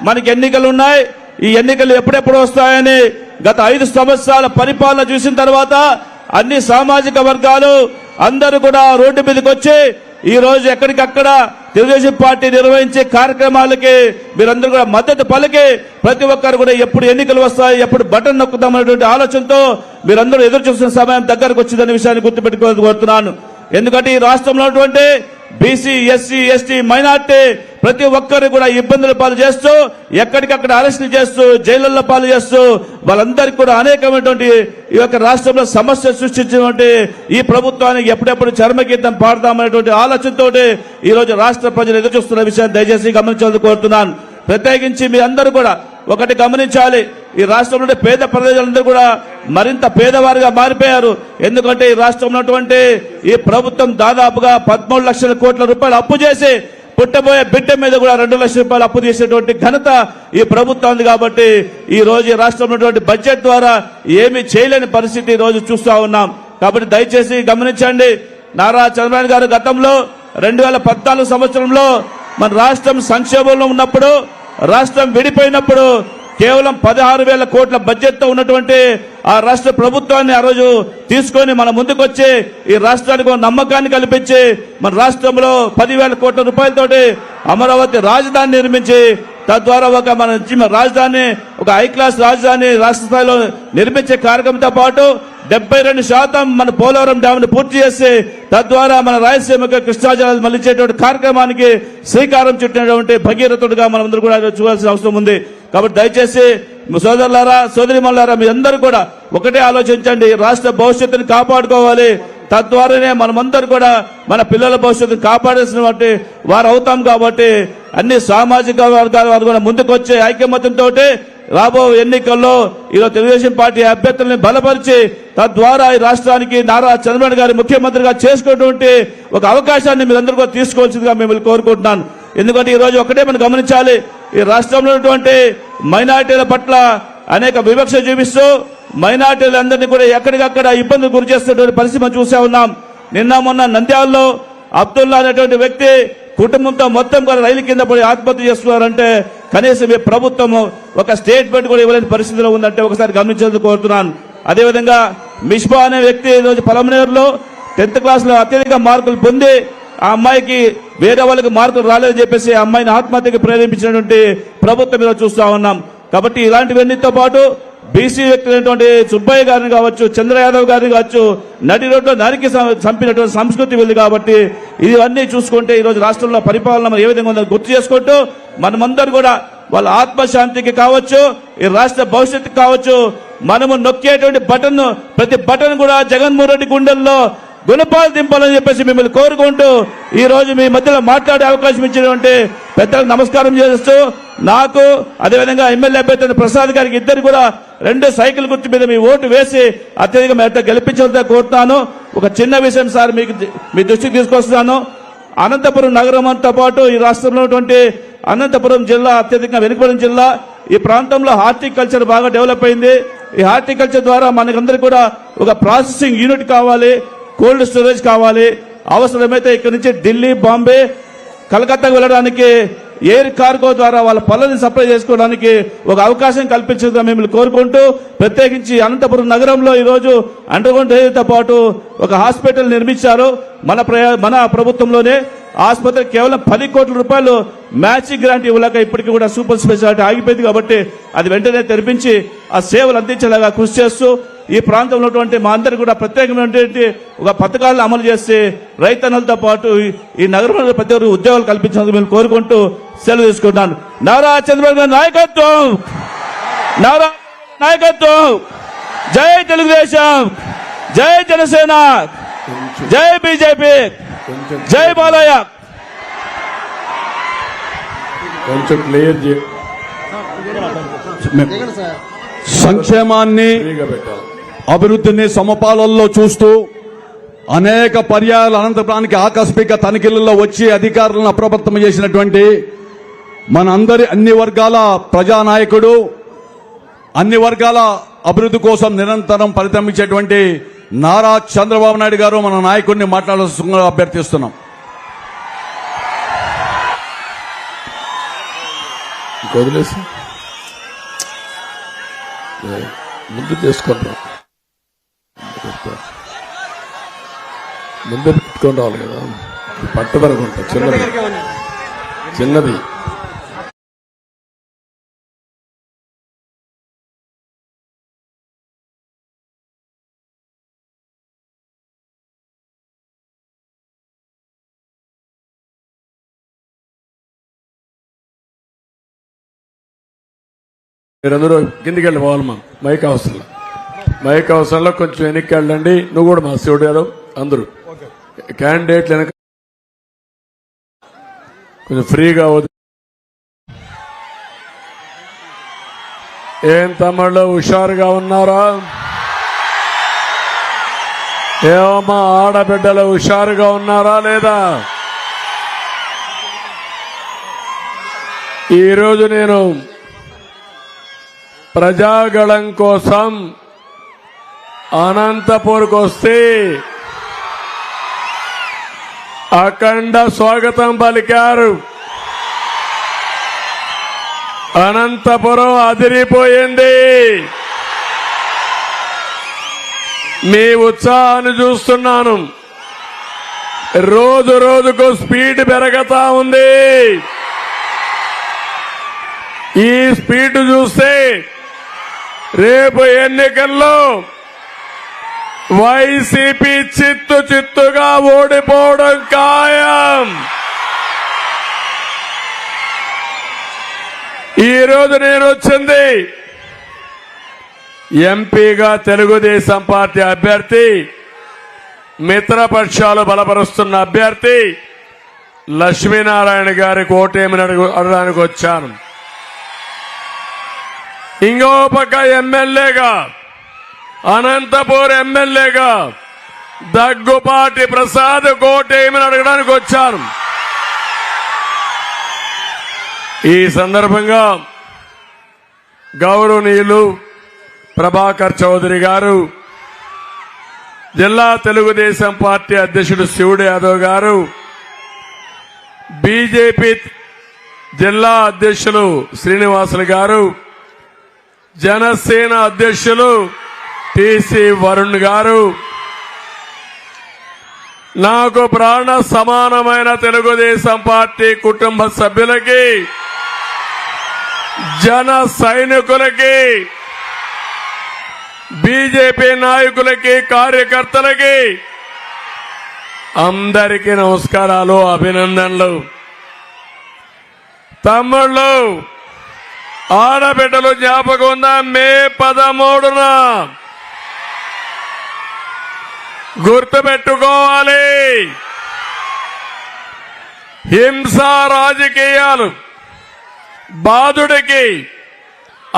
S5: మనకి ఎన్నికలు ఉన్నాయి. ఈ ఎన్నికలు ఎప్పుడెప్పుడు వస్తాయని గత 5 సంవత్సరాల పరిపాలన చూసిన తర్వాత అన్ని సామాజిక వర్గాలు అందరూ కూడా రోడ్డు మీదకి వచ్చి ఈ రోజు ఎక్కడికక్కడ తెలుగుదేశం పార్టీ నిర్వహించే కార్యక్రమాలకి మీరందరూ కూడా మద్దతు పలికి ప్రతి ఒక్కరు కూడా ఎప్పుడు ఎన్నికలు వస్తాయి, ఎప్పుడు బటన్ నొక్కుదామనేటువంటి ఆలోచనతో మీరందరూ ఎదురు చూస్తున్న సమయం దగ్గరకు వచ్చిందనే విషయాన్ని గుర్తుపెట్టుకోవాలని కోరుతున్నాను. ఎందుకంటే ఈ రాష్ట్రంలో ఉన్నటువంటి బీసీ, ఎస్సీ, ఎస్టీ, మైనార్టీ ప్రతి ఒక్కరు కూడా ఇబ్బందుల పాలు చేస్తూ ఎక్కడికక్కడ అరెస్టులు చేస్తూ జైళ్లలో పాలు చేస్తూ వాళ్ళందరికీ కూడా అనేకమైనటువంటి ఈ యొక్క రాష్ట్రంలో సమస్య సృష్టించినటువంటి ఈ ప్రభుత్వానికి ఎప్పుడెప్పుడు చర్మగీతం పాడదామనేటువంటి ఆలోచనతో ఈ రోజు రాష్ట్ర ప్రజలు ఎదురు చూస్తున్న విషయాన్ని దయచేసి గమనించాలని కోరుతున్నాను. ప్రత్యేకించి మీ అందరూ కూడా ఒకటి గమనించాలి, ఈ రాష్ట్రంలో పేద ప్రజలందరూ కూడా మరింత పేదవారిగా మారిపోయారు. ఎందుకంటే ఈ రాష్ట్రంలో ఉన్నటువంటి ఈ ప్రభుత్వం దాదాపుగా 13 లక్షల కోట్ల రూపాయలు అప్పు చేసి పుట్టబోయే బిడ్డ మీద కూడా 2 లక్షల రూపాయలు అప్పు చేసేటువంటి ఘనత ఈ ప్రభుత్వం ఉంది. కాబట్టి ఈ రోజు ఈ రాష్ట్రంలో ఉన్నటువంటి బడ్జెట్ ద్వారా ఏమీ చేయలేని పరిస్థితి ఈ రోజు చూస్తా ఉన్నాం. కాబట్టి దయచేసి గమనించండి, నారా చంద్రబాబు గారు గతంలో 2014 సంవత్సరంలో మన రాష్ట్రం సంక్షోభంలో ఉన్నప్పుడు, రాష్ట్రం విడిపోయినప్పుడు కేవలం 16,000 కోట్ల బడ్జెట్ తో ఉన్నటువంటి ఆ రాష్ట్ర ప్రభుత్వాన్ని ఆ రోజు తీసుకొని మన ముందుకొచ్చి ఈ రాష్ట్రానికి ఒక నమ్మకాన్ని కల్పించి మన రాష్ట్రంలో 10,000 కోట్ల రూపాయలతోటి అమరావతి రాజధాని నిర్మించి తద్వారా ఒక మన రాజధాని ఒక హై క్లాస్ రాజధాని రాష్ట్ర స్థాయిలో నిర్మించే కార్యక్రమంతో పాటు 72% మన పోలవరం డ్యామ్ ను పూర్తి చేసి తద్వారా మన రాయలసీమకు కృష్ణా జలాలు మళ్లించేటువంటి కార్యక్రమానికి శ్రీకారం చుట్టినటువంటి భగీరథుడిగా మనందరూ కూడా చూడాల్సిన అవసరం ఉంది. కాబట్టి దయచేసి సోదరులారా, సోదరిమణులారా, మీ అందరూ కూడా ఒకటే ఆలోచించండి, రాష్ట్ర భవిష్యత్తుని కాపాడుకోవాలి. తద్వారానే మనమందరూ కూడా మన పిల్లల భవిష్యత్తును కాపాడాల్సినటువంటి వారు అవుతాం. కాబట్టి అన్ని సామాజిక వర్గాల వారు కూడా ముందుకొచ్చే ఐక్యమత్యంతో రాబో ఎన్నికల్లో ఈరోజు తెలుగుదేశం పార్టీ అభ్యర్థుల్ని బలపరిచి తద్వారా ఈ రాష్ట్రానికి నారా చంద్రబాబు గారి ముఖ్యమంత్రిగా చేసుకున్నటువంటి ఒక అవకాశాన్ని మీరందరూ కూడా తీసుకోవాల్సిందిగా మిమ్మల్ని కోరుకుంటున్నాను. ఎందుకంటే ఈ రోజు ఒకటే మనం గమనించాలి, ఈ రాష్ట్రంలో ఉన్నటువంటి మైనారిటీల పట్ల అనేక వివక్ష చూపిస్తూ మైనారిటీలందరినీ కూడా ఎక్కడికక్కడ ఇబ్బందులు గురి చేస్తున్నటువంటి పరిస్థితి మనం చూసే ఉన్నాం. నిన్న మొన్న నంద్యాలలో అబ్దుల్లా అనేటువంటి వ్యక్తి కుటుంబంతో మొత్తం కూడా రైలు కింద పడి ఆత్మహత్య చేస్తున్నారంటే కనీసం ఈ ప్రభుత్వం ఒక స్టేట్మెంట్ కూడా ఇవ్వలేని పరిస్థితిలో ఉందంటే ఒకసారి గమనించేందుకు కోరుతున్నాను. అదేవిధంగా మిష్బా అనే వ్యక్తి ఈరోజు పలమనేరులో 10th క్లాస్ లో అత్యధిక మార్కులు పొంది ఆ అమ్మాయికి వేరే వాళ్ళకి మార్కులు రాలేదని చెప్పేసి ఆ అమ్మాయిని ఆత్మహత్యకి ప్రేరేపించినటువంటి ప్రభుత్వం ఈరోజు చూస్తా ఉన్నాం. కాబట్టి ఇలాంటివన్నిటితో పాటు బీసీ వ్యక్తులైనటువంటి సుబ్బయ్య గారిని కావచ్చు, చంద్ర యాదవ్ గారిని కావచ్చు, నడి రోడ్లో నరికి చంపినటువంటి సంస్కృతి ఉంది. కాబట్టి ఇవన్నీ చూసుకుంటే ఈ రోజు రాష్ట్రంలో పరిపాలన ఏ విధంగా ఉందో గుర్తు చేసుకుంటూ మనమందరూ కూడా వాళ్ళ ఆత్మశాంతికి కావచ్చు, ఈ రాష్ట్ర భవిష్యత్తుకి కావచ్చు, మనము నొక్కేటువంటి బటన్ ప్రతి బటన్ కూడా జగన్మోహన్ రెడ్డి గుండెల్లో గుణపాలు దింపాలని చెప్పేసి మిమ్మల్ని కోరుకుంటూ ఈ రోజు మీ మధ్యలో మాట్లాడే అవకాశం ఇచ్చినటువంటి పెద్దలకు నమస్కారం చేస్తూ నాకు అదేవిధంగా ఎమ్మెల్యే అభ్యర్థి ప్రసాద్ గారికి ఇద్దరు కూడా 2 సైకిల్ గుర్తు మీద మీ ఓటు వేసి అత్యధిక మేర గెలిపించాలని కోరుతున్నాను. ఒక చిన్న విషయం సార్ మీ దృష్టికి తీసుకొస్తున్నాను. అనంతపురం నగరంతో పాటు ఈ రాష్ట్రంలో ఉన్నటువంటి అనంతపురం జిల్లా అత్యధికంగా వెనుకబడిన జిల్లా. ఈ ప్రాంతంలో హార్టికల్చర్ బాగా డెవలప్ అయింది. ఈ హార్టికల్చర్ ద్వారా మనకందరికీ కూడా ఒక ప్రాసెసింగ్ యూనిట్ కావాలి, కోల్డ్ స్టోరేజ్ కావాలి. అవసరమైతే ఇక్కడ నుంచి ఢిల్లీ, బాంబే, కలకత్తాకు వెళ్ళడానికి ఎయిర్ కార్గో ద్వారా వాళ్ళ పళ్ళని సప్లై చేసుకోవడానికి ఒక అవకాశం కల్పించడం మిమ్మల్ని కోరుకుంటూ ప్రత్యేకించి అనంతపురం నగరంలో ఈరోజు అండర్గ్రౌండ్ రైల్వేతో పాటు ఒక హాస్పిటల్ నిర్మించారు. మన ప్రభుత్వంలోనే ఆసుపత్రి కేవలం 10 కోట్ల రూపాయలు మ్యాచింగ్ గ్రాంట్ ఇవ్వలేక ఇప్పటికీ కూడా సూపర్ స్పెషాలిటీ ఆగిపోయింది. కాబట్టి అది వెంటనే తెరిపించి ఆ సేవలు అందించేలాగా కృషి చేస్తూ ఈ ప్రాంతంలో ఉన్నటువంటి మా అందరికీ కూడా ప్రత్యేకమైనటువంటి ఒక పథకాలను అమలు చేసి రైతన్నలతో పాటు ఈ నగరంలో ప్రతి ఒక్కరు ఉద్యోగాలు కల్పించాలని మేము కోరుకుంటూ సెలవు తీసుకుంటాను. నారా చంద్రబాబు గారి నాయకత్వం, నారా నాయకత్వం, జై తెలుగుదేశం, జై జనసేన, జై బీజేపీ, జై బాలయ్య.
S1: కొంచెం క్లియర్
S3: సంక్షేమాన్ని అభివృద్ధిని సమపాలనలో చూస్తూ అనేక పర్యాయాలు అనంతపురానికి ఆకస్మిక తనిఖీలలో వచ్చి అధికారులను అప్రమత్తం చేసినటువంటి మనందరి అన్ని వర్గాల ప్రజానాయకుడు, అన్ని వర్గాల అభివృద్ధి కోసం నిరంతరం పరితమించేటువంటి నారా చంద్రబాబు నాయుడు గారు మన నాయకుడిని మాట్లాడాల్సిందిగా అభ్యర్థిస్తున్నాం.
S6: ఇంక వదిలేసి ముందు చేసుకుంటాం, ముందు పెట్టుకొని రావాలి కదా. పట్టుదలకుంటా చిన్నది చిన్నది. మీరందరూ కిందికి వెళ్ళి పోవాలమ్మా. మైక్ అవసరంలో కొంచెం వెనక్కి వెళ్ళండి. నువ్వు కూడా మా శివుడు యాదవ్ అందరూ క్యాండిడేట్లు వెనక కొంచెం ఫ్రీగా వదిలి. ఏం తమ్ముళ్ళు హుషారుగా ఉన్నారా? ఏమమ్మా ఆడబిడ్డలు హుషారుగా ఉన్నారా లేదా? ఈరోజు నేను ప్రజాగళం కోసం అనంతపూర్కి వస్తే అఖండ స్వాగతం పలికారు. అనంతపురం అదిరిపోయింది. మీ ఉత్సాహాన్ని చూస్తున్నాను. రోజు రోజుకు స్పీడ్ పెరుగుతా ఉంది. ఈ స్పీడ్ చూస్తే రేపు ఎన్నికల్లో వైసీపీ చిత్తుగా ఓడిపోవడం ఖాయం. ఈరోజు నేను వచ్చింది ఎంపీగా తెలుగుదేశం పార్టీ అభ్యర్థి, మిత్రపక్షాలు బలపరుస్తున్న అభ్యర్థి లక్ష్మీనారాయణ గారికి ఓటేమని అడగడానికి వచ్చాను. ఇంకో పక్క ఎమ్మెల్యేగా, అనంతపూర్ ఎమ్మెల్యేగా దగ్గుపాటి ప్రసాద్ కోటేమని అడగడానికి వచ్చాను. ఈ సందర్భంగా గౌరవనీయులు ప్రభాకర్ చౌదరి గారు, జిల్లా తెలుగుదేశం పార్టీ అధ్యక్షుడు శివుడు యాదవ్ గారు, బీజేపీ జిల్లా అధ్యక్షులు శ్రీనివాసులు గారు, జనసేన అధ్యక్షులు టిసి వరుణ్ గారు, నాకు ప్రాణ సమానమైన తెలుగుదేశం పార్టీ కుటుంబ సభ్యులకి, జన సైనికులకి, బీజేపీ నాయకులకి, కార్యకర్తలకి అందరికీ నమస్కారాలు, అభినందనలు. తమ్ముళ్ళు, ఆడబిడ్డలు జ్ఞాపకం ఉందా? మే 13న గుర్తుపెట్టుకోవాలి. హింసా రాజకీయాలు, బాధుడికి,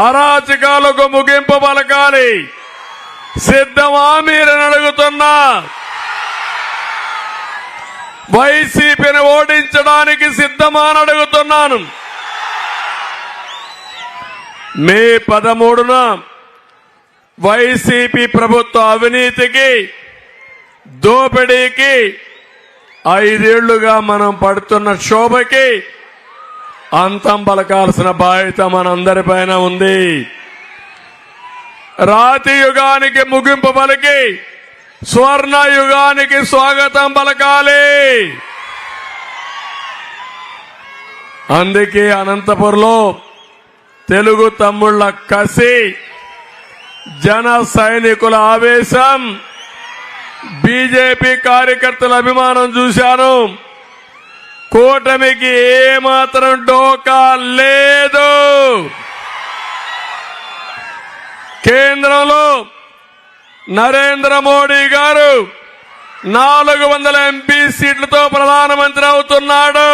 S6: అరాచకాలకు ముగింపు పలకాలి. సిద్ధమా మీరని అడుగుతున్నా. వైసీపీని ఓడించడానికి సిద్ధమా అని అడుగుతున్నాను. మే 13న వైసీపీ ప్రభుత్వ అవినీతికి, దోపిడీకి, 5 ఏళ్లుగా మనం పడుతున్న శోభకి అంతం పలకాల్సిన బాధ్యత మనందరిపైన ఉంది. రాతి యుగానికి ముగింపు పలికి స్వర్ణ యుగానికి స్వాగతం పలకాలి. అందుకే అనంతపురంలో తెలుగు తమ్ముళ్ల కసి, జన సైనికుల ఆవేశం, బీజేపీ కార్యకర్తల అభిమానం చూశాను. కూటమికి ఏమాత్రం డోకా లేదు. కేంద్రంలో నరేంద్ర మోడీ గారు 400 ఎంపీ సీట్లతో ప్రధానమంత్రి అవుతున్నాడు.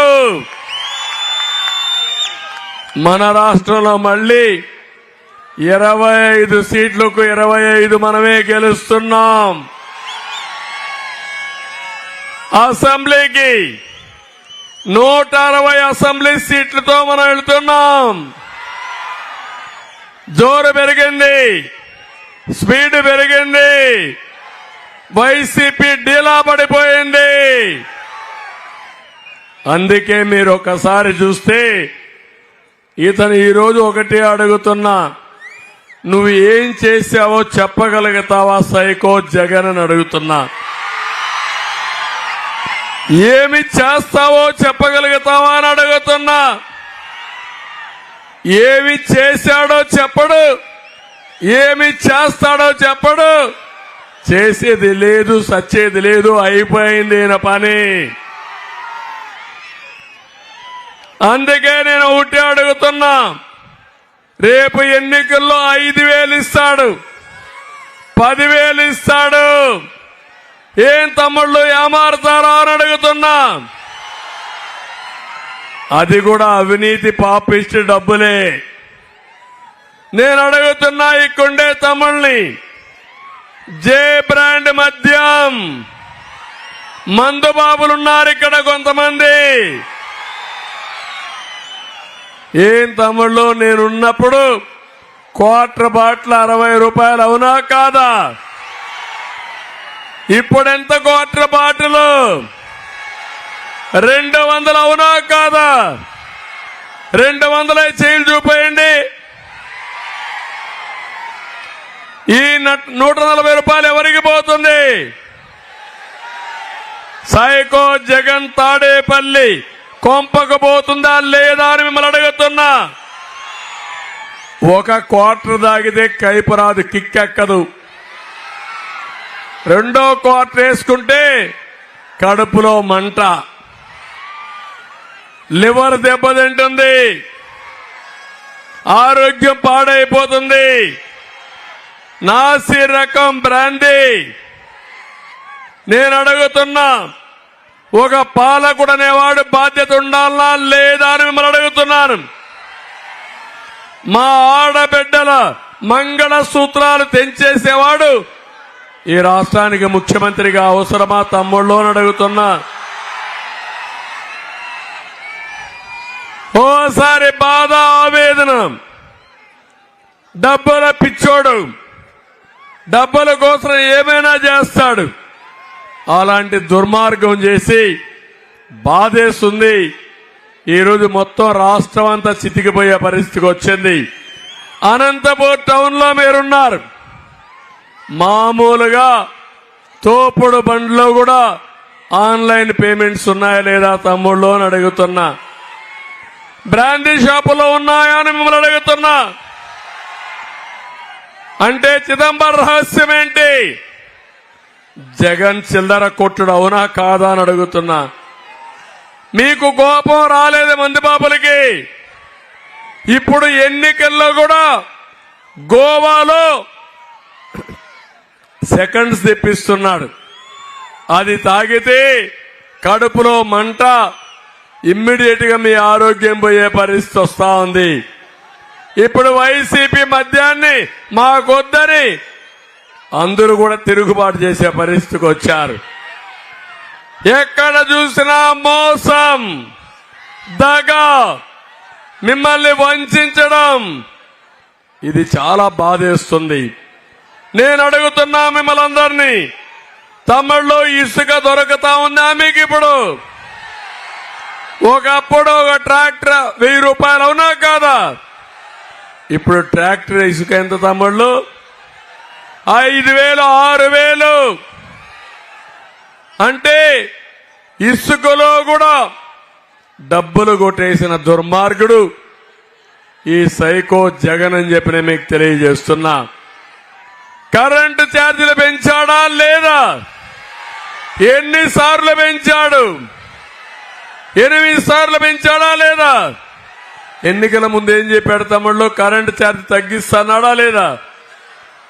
S6: మన రాష్ట్రంలో మళ్లీ 25 సీట్లకు 25 మనమే గెలుస్తున్నాం. అసెంబ్లీకి 160 అసెంబ్లీ సీట్లతో మనం వెళ్తున్నాం. జోరు పెరిగింది, స్పీడ్ పెరిగింది. వైసీపీ డీలా పడిపోయింది. అందుకే మీరు ఒకసారి చూస్తే ఇతను ఈరోజు ఒకటే అడుగుతున్నా, నువ్వు ఏం చేశావో చెప్పగలుగుతావా సైకో జగన్ అని అడుగుతున్నా. ఏమి చేస్తావో చెప్పగలుగుతావా అని అడుగుతున్నా. ఏమి చేశాడో చెప్పడు, ఏమి చేస్తాడో చెప్పడు. చేసేది లేదు, సచ్చేది లేదు, అయిపోయింది ఈయన పని. అందుకే నేను ఒకటి అడుగుతున్నా, రేపు ఎన్నికల్లో 5,000 ఇస్తాడు, 10,000 ఇస్తాడు. ఏం తమ్ముళ్ళు ఏమారుతారా అని అడుగుతున్నా. అది కూడా అవినీతి పాపిష్టి డబ్బులే. నేను అడుగుతున్నా ఇక్కడే తమ్ముళ్ళని, జే బ్రాండ్ మద్యం మందు బాబులున్నారు ఇక్కడ కొంతమంది. ఏం తమ్ముళ్ళు, నేనున్నప్పుడు క్వార్టర్ బాటిల్ 60 రూపాయలు, అవునా కాదా? ఇప్పుడెంత క్వార్టర్ బాటిల్? 200, అవునా కాదా? 200 చేయిలు చూపేయండి. ఈ 140 రూపాయలు ఎవరికి పోతుంది? సైకో జగన్ తాడేపల్లి కొంపకు పోతుందా లేదా అని మిమ్మల్ని అడుగుతున్నా. ఒక క్వార్టర్ తాగితే కైపరాదు, కిక్కెక్కదు. రెండో క్వార్టర్ వేసుకుంటే కడుపులో మంట, లివర్ దెబ్బతింటుంది, ఆరోగ్యం పాడైపోతుంది. నాసి రకం బ్రాందీ. నేను అడుగుతున్నా, ఒక పాలకుడు అనేవాడు బాధ్యత ఉండాలా లేదా అని మిమ్మల్ని అడుగుతున్నాను. మా ఆడబిడ్డల మంగళ సూత్రాలు తెంచేసేవాడు ఈ రాష్ట్రానికి ముఖ్యమంత్రిగా అవసరమా తమ్ముళ్ళు అని అడుగుతున్నా. ఓసారి బాధ, ఆవేదన, డబ్బుల పిచ్చోడు, డబ్బుల కోసం ఏమైనా చేస్తాడు. అలాంటి దుర్మార్గం చేసి బాధేస్తుంది. ఈరోజు మొత్తం రాష్ట్రం అంతా చితికిపోయే పరిస్థితికి వచ్చింది. అనంతపూర్ టౌన్ లో మీరున్నారు. మామూలుగా తోపుడు బండ్లో కూడా ఆన్లైన్ పేమెంట్స్ ఉన్నాయా లేదా తమ్ముళ్ళు అని అడుగుతున్నా. బ్రాండీ షాపులో ఉన్నాయా అని మిమ్మల్ని అడుగుతున్నా. అంటే చిదంబరం రహస్యం ఏంటి? జగన్ చిల్లర కొట్టుడు, అవునా కాదా అని అడుగుతున్నా. మీకు కోపం రాలేదు మందిబాబులకి? ఇప్పుడు ఎన్నికల్లో కూడా గోవాలో సెకండ్స్ తెప్పిస్తున్నాడు. అది తాగితే కడుపులో మంట, ఇమ్మీడియట్ గా మీ ఆరోగ్యం పోయే పరిస్థితి వస్తా ఉంది. ఇప్పుడు వైసీపీ మద్యాన్ని మాకొద్దని అందరూ కూడా తిరుగుబాటు చేసే పరిస్థితికి వచ్చారు. ఎక్కడ చూసినా మోసం, దగ, మిమ్మల్ని వంచడం, ఇది చాలా బాధేస్తుంది. నేను అడుగుతున్నా మిమ్మల్ని అందరినీ, తమిళ్లో ఇసుక దొరుకుతా ఉందా మీకు? ఇప్పుడు ఒకప్పుడు ఒక ట్రాక్టర్ 1000 రూపాయలు, అవునా కాదా? ఇప్పుడు ట్రాక్టర్ ఇసుక ఎంత తమ్ముళ్ళు? 5,000, 6,000. అంటే ఇసుకలో కూడా డబ్బులు కొట్టేసిన దుర్మార్గుడు ఈ సైకో జగన్ అని చెప్పి నేను మీకు తెలియజేస్తున్నా. కరెంటు ఛార్జీలు పెంచాడా లేదా? ఎన్నిసార్లు పెంచాడు? 8 సార్లు పెంచాడా లేదా? ఎన్నికల ముందు ఏం చెప్పాడు తమ్ముళ్ళు? కరెంటు ఛార్జీ తగ్గిస్తాడా లేదా?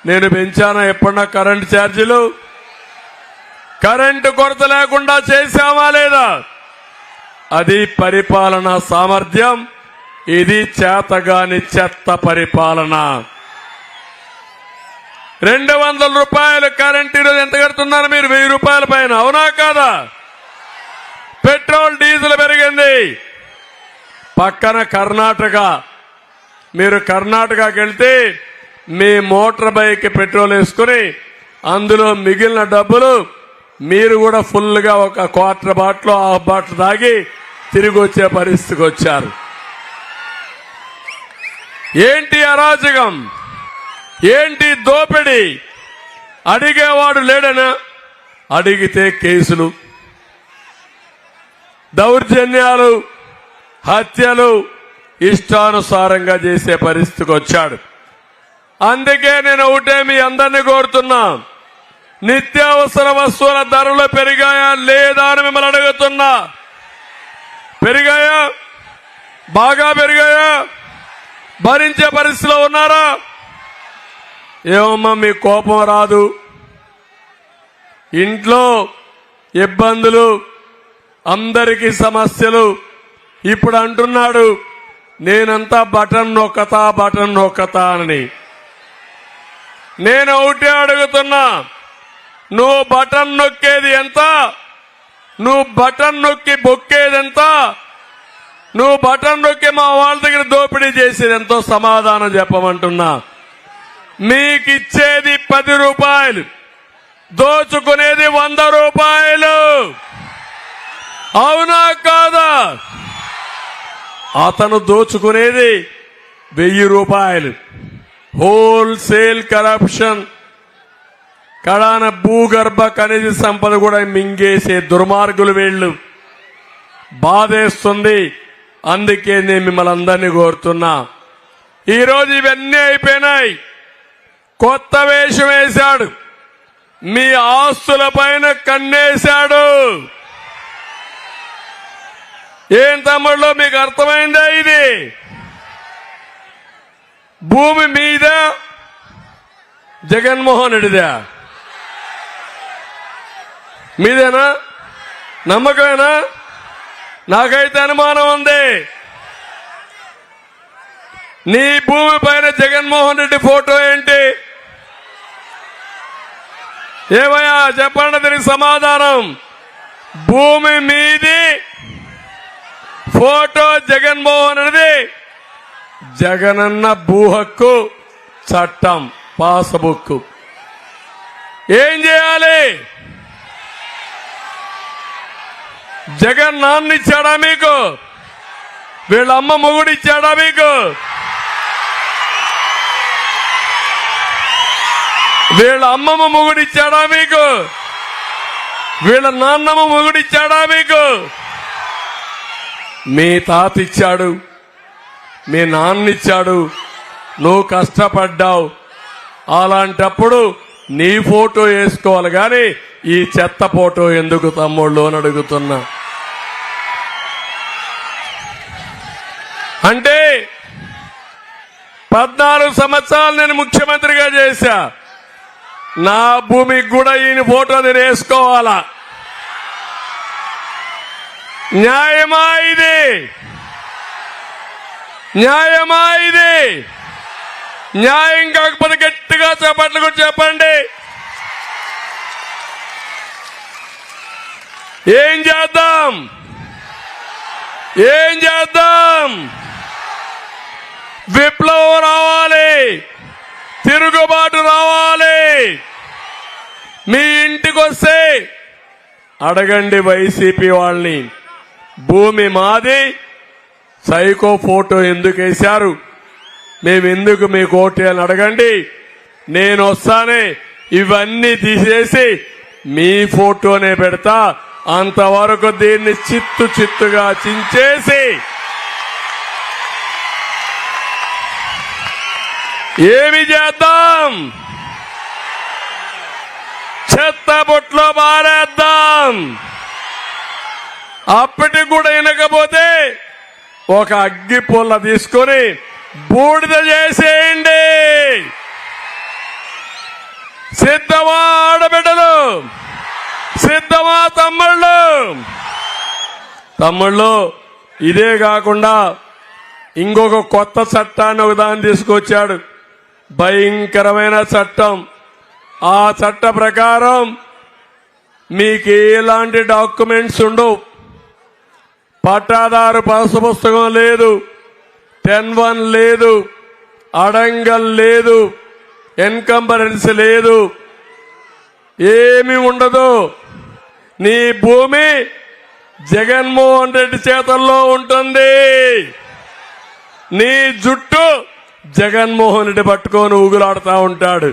S6: నేను పెంచానా ఎప్పుడన్నా కరెంటు ఛార్జీలు? కరెంటు కొరత లేకుండా చేశామా లేదా? అది పరిపాలన సామర్థ్యం. ఇది చేతగాని చెత్త పరిపాలన. 200 రూపాయలు కరెంట్ ఈరోజు ఎంత కడుతున్నారు మీరు? 1000 రూపాయల పైన, అవునా కాదా? పెట్రోల్ డీజిల్ పెరిగింది. పక్కన కర్ణాటక, మీరు కర్ణాటకకి వెళ్తే మీ మోటార్ బైక్ పెట్రోల్ వేసుకుని అందులో మిగిలిన డబ్బులు మీరు కూడా ఫుల్ గా ఒక క్వార్టర్ బాటిల్, హాఫ్ బాటిల్ తాగి తిరిగి వచ్చే పరిస్థితికి వచ్చారు. ఏంటి అరాచకం, ఏంటి దోపిడీ? అడిగేవాడు లేడనా? అడిగితే కేసులు, దౌర్జన్యాలు, హత్యలు ఇష్టానుసారంగా చేసే పరిస్థితికి వచ్చాడు. అందుకే నేను ఒకటే మీ అందరినీ కోరుతున్నా, నిత్యావసర వస్తువుల ధరలు పెరిగాయా లేదా అని మిమ్మల్ని అడుగుతున్నా. పెరిగాయా? బాగా పెరిగాయా? భరించే పరిస్థితిలో ఉన్నారా? ఏమమ్మా మీ కోపం రాదు? ఇంట్లో ఇబ్బందులు, అందరికీ సమస్యలు. ఇప్పుడు అంటున్నాడు నేనంతా బటన్ నొక్కతా అని. నేను ఒకటే అడుగుతున్నా, నువ్వు బటన్ నొక్కేది ఎంత? నువ్వు బటన్ నొక్కి బొక్కేది ఎంత? నువ్వు బటన్ నొక్కి మా వాళ్ళ దగ్గర దోపిడీ చేసేది ఎంతో సమాధానం చెప్పమంటున్నా. మీకిచ్చేది 10 రూపాయలు, దోచుకునేది 100 రూపాయలు. అవునా కాదా? అతను దోచుకునేది 1000 రూపాయలు. Wholesale corruption. కడాన భూగర్భ ఖనిజ సంపద కూడా మింగేసే దుర్మార్గులు వీళ్ళు. బాధేస్తుంది. అందుకే నేను మిమ్మల్ని అందరినీ కోరుతున్నా, ఈరోజు ఇవన్నీ అయిపోయినాయి. కొత్త వేషం వేశాడు, మీ ఆస్తుల పైన కన్నేశాడు. ఏం తమ్ముళ్ళు మీకు అర్థమైందా? ఇది భూమి మీద జగన్మోహన్ రెడ్డిదా? మీదేనా? నమ్మకమేనా? నాకైతే అనుమానం ఉంది. నీ భూమి పైన జగన్మోహన్ రెడ్డి ఫోటో ఏంటి? ఏమయ్యా చెప్పండి దీనికి సమాధానం. భూమి మీది ఫోటో జగన్మోహన్ రెడ్డి. జగనన్న భూ హక్కు చట్టం పాస్బుక్. ఏం చేయాలి? జగన్ నాన్న ఇచ్చాడా మీకు? వీళ్ళ అమ్మ మొగుడు ఇచ్చాడా మీకు? వీళ్ళ అమ్మమ్మ మొగుడు ఇచ్చాడా మీకు? వీళ్ళ నాన్నమ్మ మొగుడు ఇచ్చాడా మీకు? మీ తాత ఇచ్చాడు, మీ నాన్న ఇచ్చాడు, నువ్వు కష్టపడ్డావు. అలాంటప్పుడు నీ ఫోటో వేసుకోవాలి కానీ ఈ చెత్త ఫోటో ఎందుకు తమ్ముళ్ళు అని అడుగుతున్నా. అంటే 14 సంవత్సరాలు నేను ముఖ్యమంత్రిగా చేశా. నా భూమికి కూడా ఈయన ఫోటో నేను వేసుకోవాలా? న్యాయమా ఇది? న్యాయమా ఇది? న్యాయం కాకపోతే గట్టిగా చప్పట్లు కూడా చెప్పండి. ఏం చేద్దాం? ఏం చేద్దాం? విప్లవం రావాలి, తిరుగుబాటు రావాలి. మీ ఇంటికి వస్తే అడగండి వైసీపీ వాళ్ళని, భూమి మాది, సైకో ఫోటో ఎందుకు వేశారు, మేమెందుకు మీకు ఓటు అని అడగండి. నేను వస్తానే ఇవన్నీ తీసేసి మీ ఫోటోనే పెడతా. అంతవరకు దీన్ని చిత్తుగా చించేసి ఏమి చేద్దాం? చెత్త బొట్లో మారేద్దాం. అప్పటికి కూడా వినకపోతే ఒక అగ్గి పుల్ల తీసుకొని బూడిద చేసేయండి. సిద్ధమా ఆడబిడ్డలు? సిద్ధమా తమ్ముళ్ళు? తమ్ముళ్ళు, ఇదే కాకుండా ఇంకొక కొత్త చట్టాన్ని ఒకదాన్ని తీసుకొచ్చాడు. భయంకరమైన చట్టం. ఆ చట్ట ప్రకారం మీకు ఎలాంటి డాక్యుమెంట్స్ ఉండవు. పట్టాదారు పాసు పుస్తకం లేదు, 10-1 లేదు, అడంగల్ లేదు, ఎన్కంబరెన్స్ లేదు, ఏమీ ఉండదు. నీ భూమి జగన్మోహన్ రెడ్డి చేతుల్లో ఉంటుంది. నీ జుట్టు జగన్మోహన్ రెడ్డి పట్టుకొని ఊగులాడుతూ ఉంటాడు.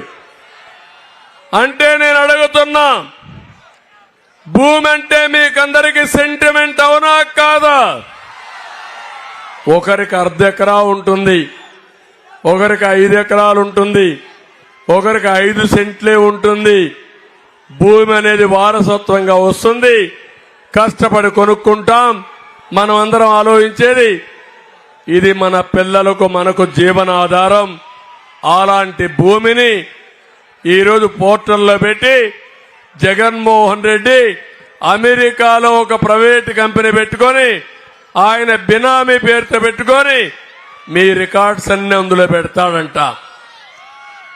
S6: అంటే నేను అడుగుతున్నా, భూమి అంటే మీకందరికీ సెంటిమెంట్ అవునా కాదా? ఒకరికి 1/2 ఎకరా ఉంటుంది, ఒకరికి 5 ఎకరాలు ఉంటుంది, ఒకరికి 5 సెంట్లే ఉంటుంది. భూమి అనేది వారసత్వంగా వస్తుంది, కష్టపడి కొనుక్కుంటాం. మనం అందరం ఆలోచించేది ఇది మన పిల్లలకు మనకు జీవనాధారం. అలాంటి భూమిని ఈరోజు పోర్టల్లో పెట్టి జగన్మోహన్ రెడ్డి అమెరికాలో ఒక ప్రైవేట్ కంపెనీ పెట్టుకొని ఆయన బినామీ పేరుతో పెట్టుకొని మీ రికార్డ్స్ అన్ని అందులో పెడతాడంట.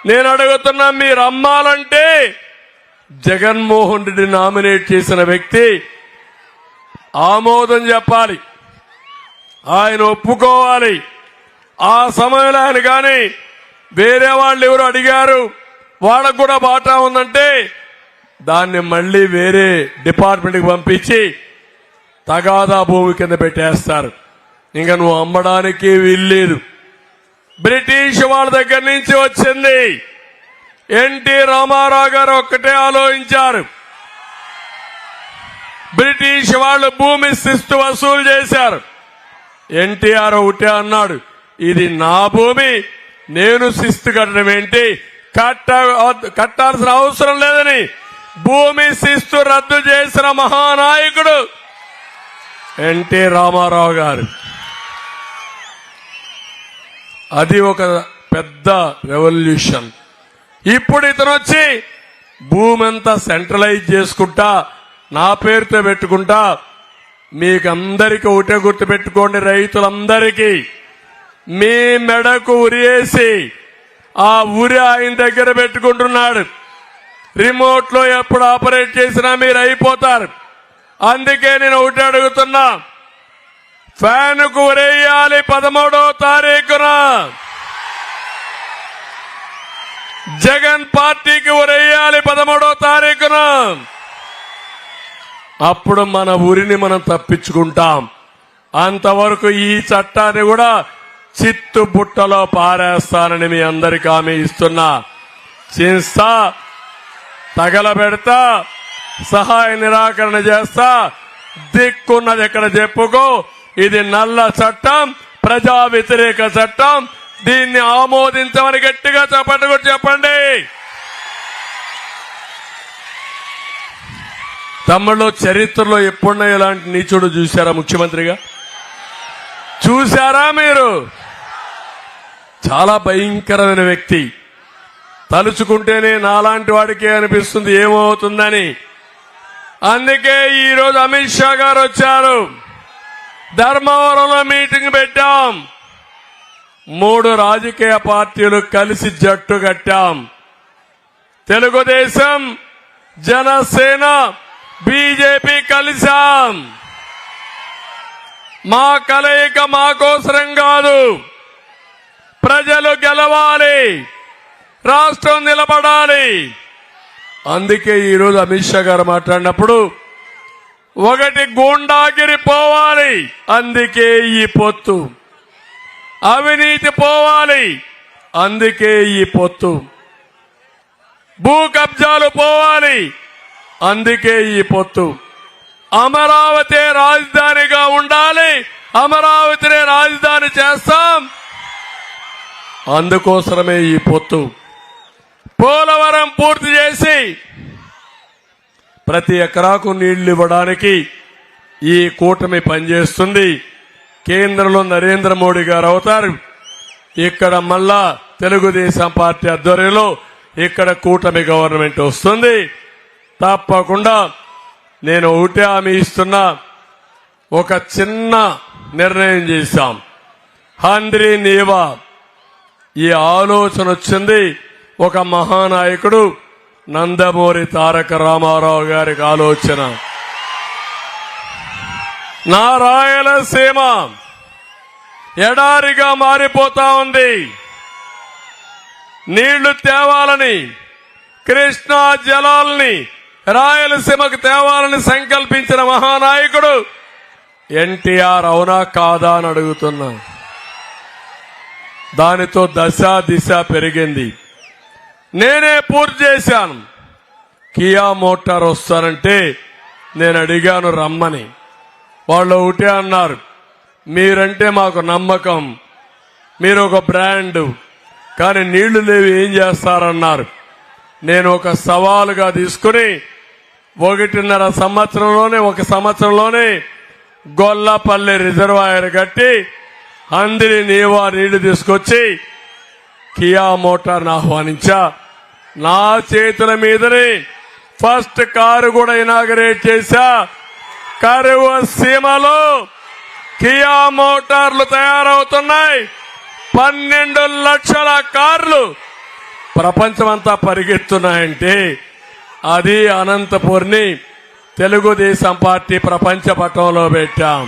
S6: నేను అడుగుతున్నా, మీరు అమ్మాలంటే జగన్మోహన్ రెడ్డి నామినేట్ చేసిన వ్యక్తి ఆమోదం చెప్పాలి, ఆయన ఒప్పుకోవాలి. ఆ సమయంలో ఆయన కానీ వేరే వాళ్ళు ఎవరు అడిగారు, వాళ్ళకు కూడా బాటా ఉందంటే దాన్ని మళ్ళీ వేరే డిపార్ట్మెంట్కి పంపించి తగాదా భూమి కింద పెట్టేస్తారు. ఇంకా నువ్వు అమ్మడానికి వీల్లేదు. బ్రిటిష్ వాళ్ళ దగ్గర నుంచి వచ్చింది. ఎన్టీ రామారావు గారు ఒక్కటే ఆలోచించారు, బ్రిటిష్ వాళ్ళు భూమి శిస్తు వసూలు చేశారు. ఎన్టీఆర్ ఒకటే అన్నాడు, ఇది నా భూమి, నేను శిస్తు కట్టడం ఏంటి, కట్టాల్సిన అవసరం లేదని భూమి శిస్తు రద్దు చేసిన మహానాయకుడు ఎన్టీ రామారావు గారు. అది ఒక పెద్ద రెవల్యూషన్. ఇప్పుడు ఇతను వచ్చి భూమి అంతా సెంట్రలైజ్ చేసుకుంటా నా పేరుతో పెట్టుకుంటా. మీకందరికీ ఒకటే గుర్తు పెట్టుకోండి, రైతులందరికీ మీ మెడకు ఉరియేసి ఆ ఉరి ఆయన దగ్గర పెట్టుకుంటున్నాడు. రిమోట్ లో ఎప్పుడు ఆపరేట్ చేసినా మీరు అయిపోతారు. అందుకే నేను ఒకటి అడుగుతున్నా, ఫ్యాన్ కు ఉరేయాలి 13వ తారీఖున, జగన్ పార్టీకి ఉరేయాలి 13వ తారీఖున. అప్పుడు మన ఊరిని మనం తప్పించుకుంటాం. అంతవరకు ఈ చట్టాన్ని కూడా చిత్తు బుట్టలో పారేస్తానని మీ అందరికీ హామీ ఇస్తున్నా. చేస్తా, తగలబెడతా, సహాయ నిరాకరణ చేస్తా. దిక్కున్నది ఎక్కడ చెప్పుకో, ఇది నల్ల చట్టం, ప్రజా వ్యతిరేక చట్టం. దీన్ని ఆమోదించమని గట్టిగా చెప్పండి. తమ్ముళ్ళు, చరిత్రలో ఎప్పుడున్నా ఇలాంటి నీచుడు చూశారా? ముఖ్యమంత్రిగా చూశారా మీరు? చాలా భయంకరమైన వ్యక్తి. తలుచుకుంటేనే నాలాంటి వాడికే అనిపిస్తుంది ఏమవుతుందని. అందుకే ఈరోజు అమిత్ షా గారు వచ్చారు. ధర్మవరంలో మీటింగ్ పెట్టాం. 3 రాజకీయ పార్టీలు కలిసి జట్టు కట్టాం. తెలుగుదేశం, జనసేన, బీజేపీ కలిశాం. మా కలయిక మా కోసరం కాదు, ప్రజలు గెలవాలి, రాష్ట్రం నిలబడాలి. అందుకే ఈరోజు అమిత్ షా గారు మాట్లాడినప్పుడు ఒకటి గూండాగిరి పోవాలి, అందుకే ఈ పొత్తు. అవినీతి పోవాలి, అందుకే ఈ పొత్తు. భూ కబ్జాలు పోవాలి, అందుకే ఈ పొత్తు. అమరావతి రాజధానిగా ఉండాలి, అమరావతిని రాజధాని చేస్తాం, అందుకోసమే ఈ పొత్తు. పోలవరం పూర్తి చేసి ప్రతి ఎకరాకు నీళ్లు ఇవ్వడానికి ఈ కూటమి పనిచేస్తుంది. కేంద్రంలో నరేంద్ర మోడీ గారు అవుతారు, ఇక్కడ మళ్ళా తెలుగుదేశం పార్టీ ఆధ్వర్యంలో ఇక్కడ కూటమి గవర్నమెంట్ వస్తుంది. తప్పకుండా నేను ఒకటే హామీ ఇస్తున్నా, ఒక చిన్న నిర్ణయం చేశాం. హంద్రీ నీవా ఈ ఆలోచన వచ్చింది ఒక మహానాయకుడు నందమూరి తారక రామారావు గారికి ఆలోచన. నా రాయలసీమ ఎడారిగా మారిపోతా ఉంది, నీళ్లు తేవాలని, కృష్ణా జలాల్ని రాయలసీమకు తేవాలని సంకల్పించిన మహానాయకుడు ఎన్టీఆర్. అవునా కాదా అని అడుగుతున్నా. దానితో దశ దిశ పెరిగింది. నేనే పూర్తి చేశాను. కియా మోటార్ వస్తానంటే నేను అడిగాను రమ్మని. వాళ్ళు ఒకటే అన్నారు, మీరంటే మాకు నమ్మకం, మీరు ఒక బ్రాండ్, కానీ నీళ్లు లేవి ఏం చేస్తారన్నారు. నేను ఒక సవాలుగా తీసుకుని 1.5 సంవత్సరంలోనే, 1 సంవత్సరంలోనే గొల్లపల్లి రిజర్వాయర్ కట్టి అందరి నీవా నీళ్లు తీసుకొచ్చి కియా మోటార్ను ఆహ్వానించా. నా చేతుల మీదనే ఫస్ట్ కారు కూడా ఇనాగరేట్ చేశా. కరువు సీమలో కియా మోటార్లు తయారవుతున్నాయి. 12 లక్షల కార్లు ప్రపంచమంతా పరిగెత్తున్నాయంటే అది అనంతపూర్ని తెలుగుదేశం పార్టీ ప్రపంచ పటంలో పెట్టాం.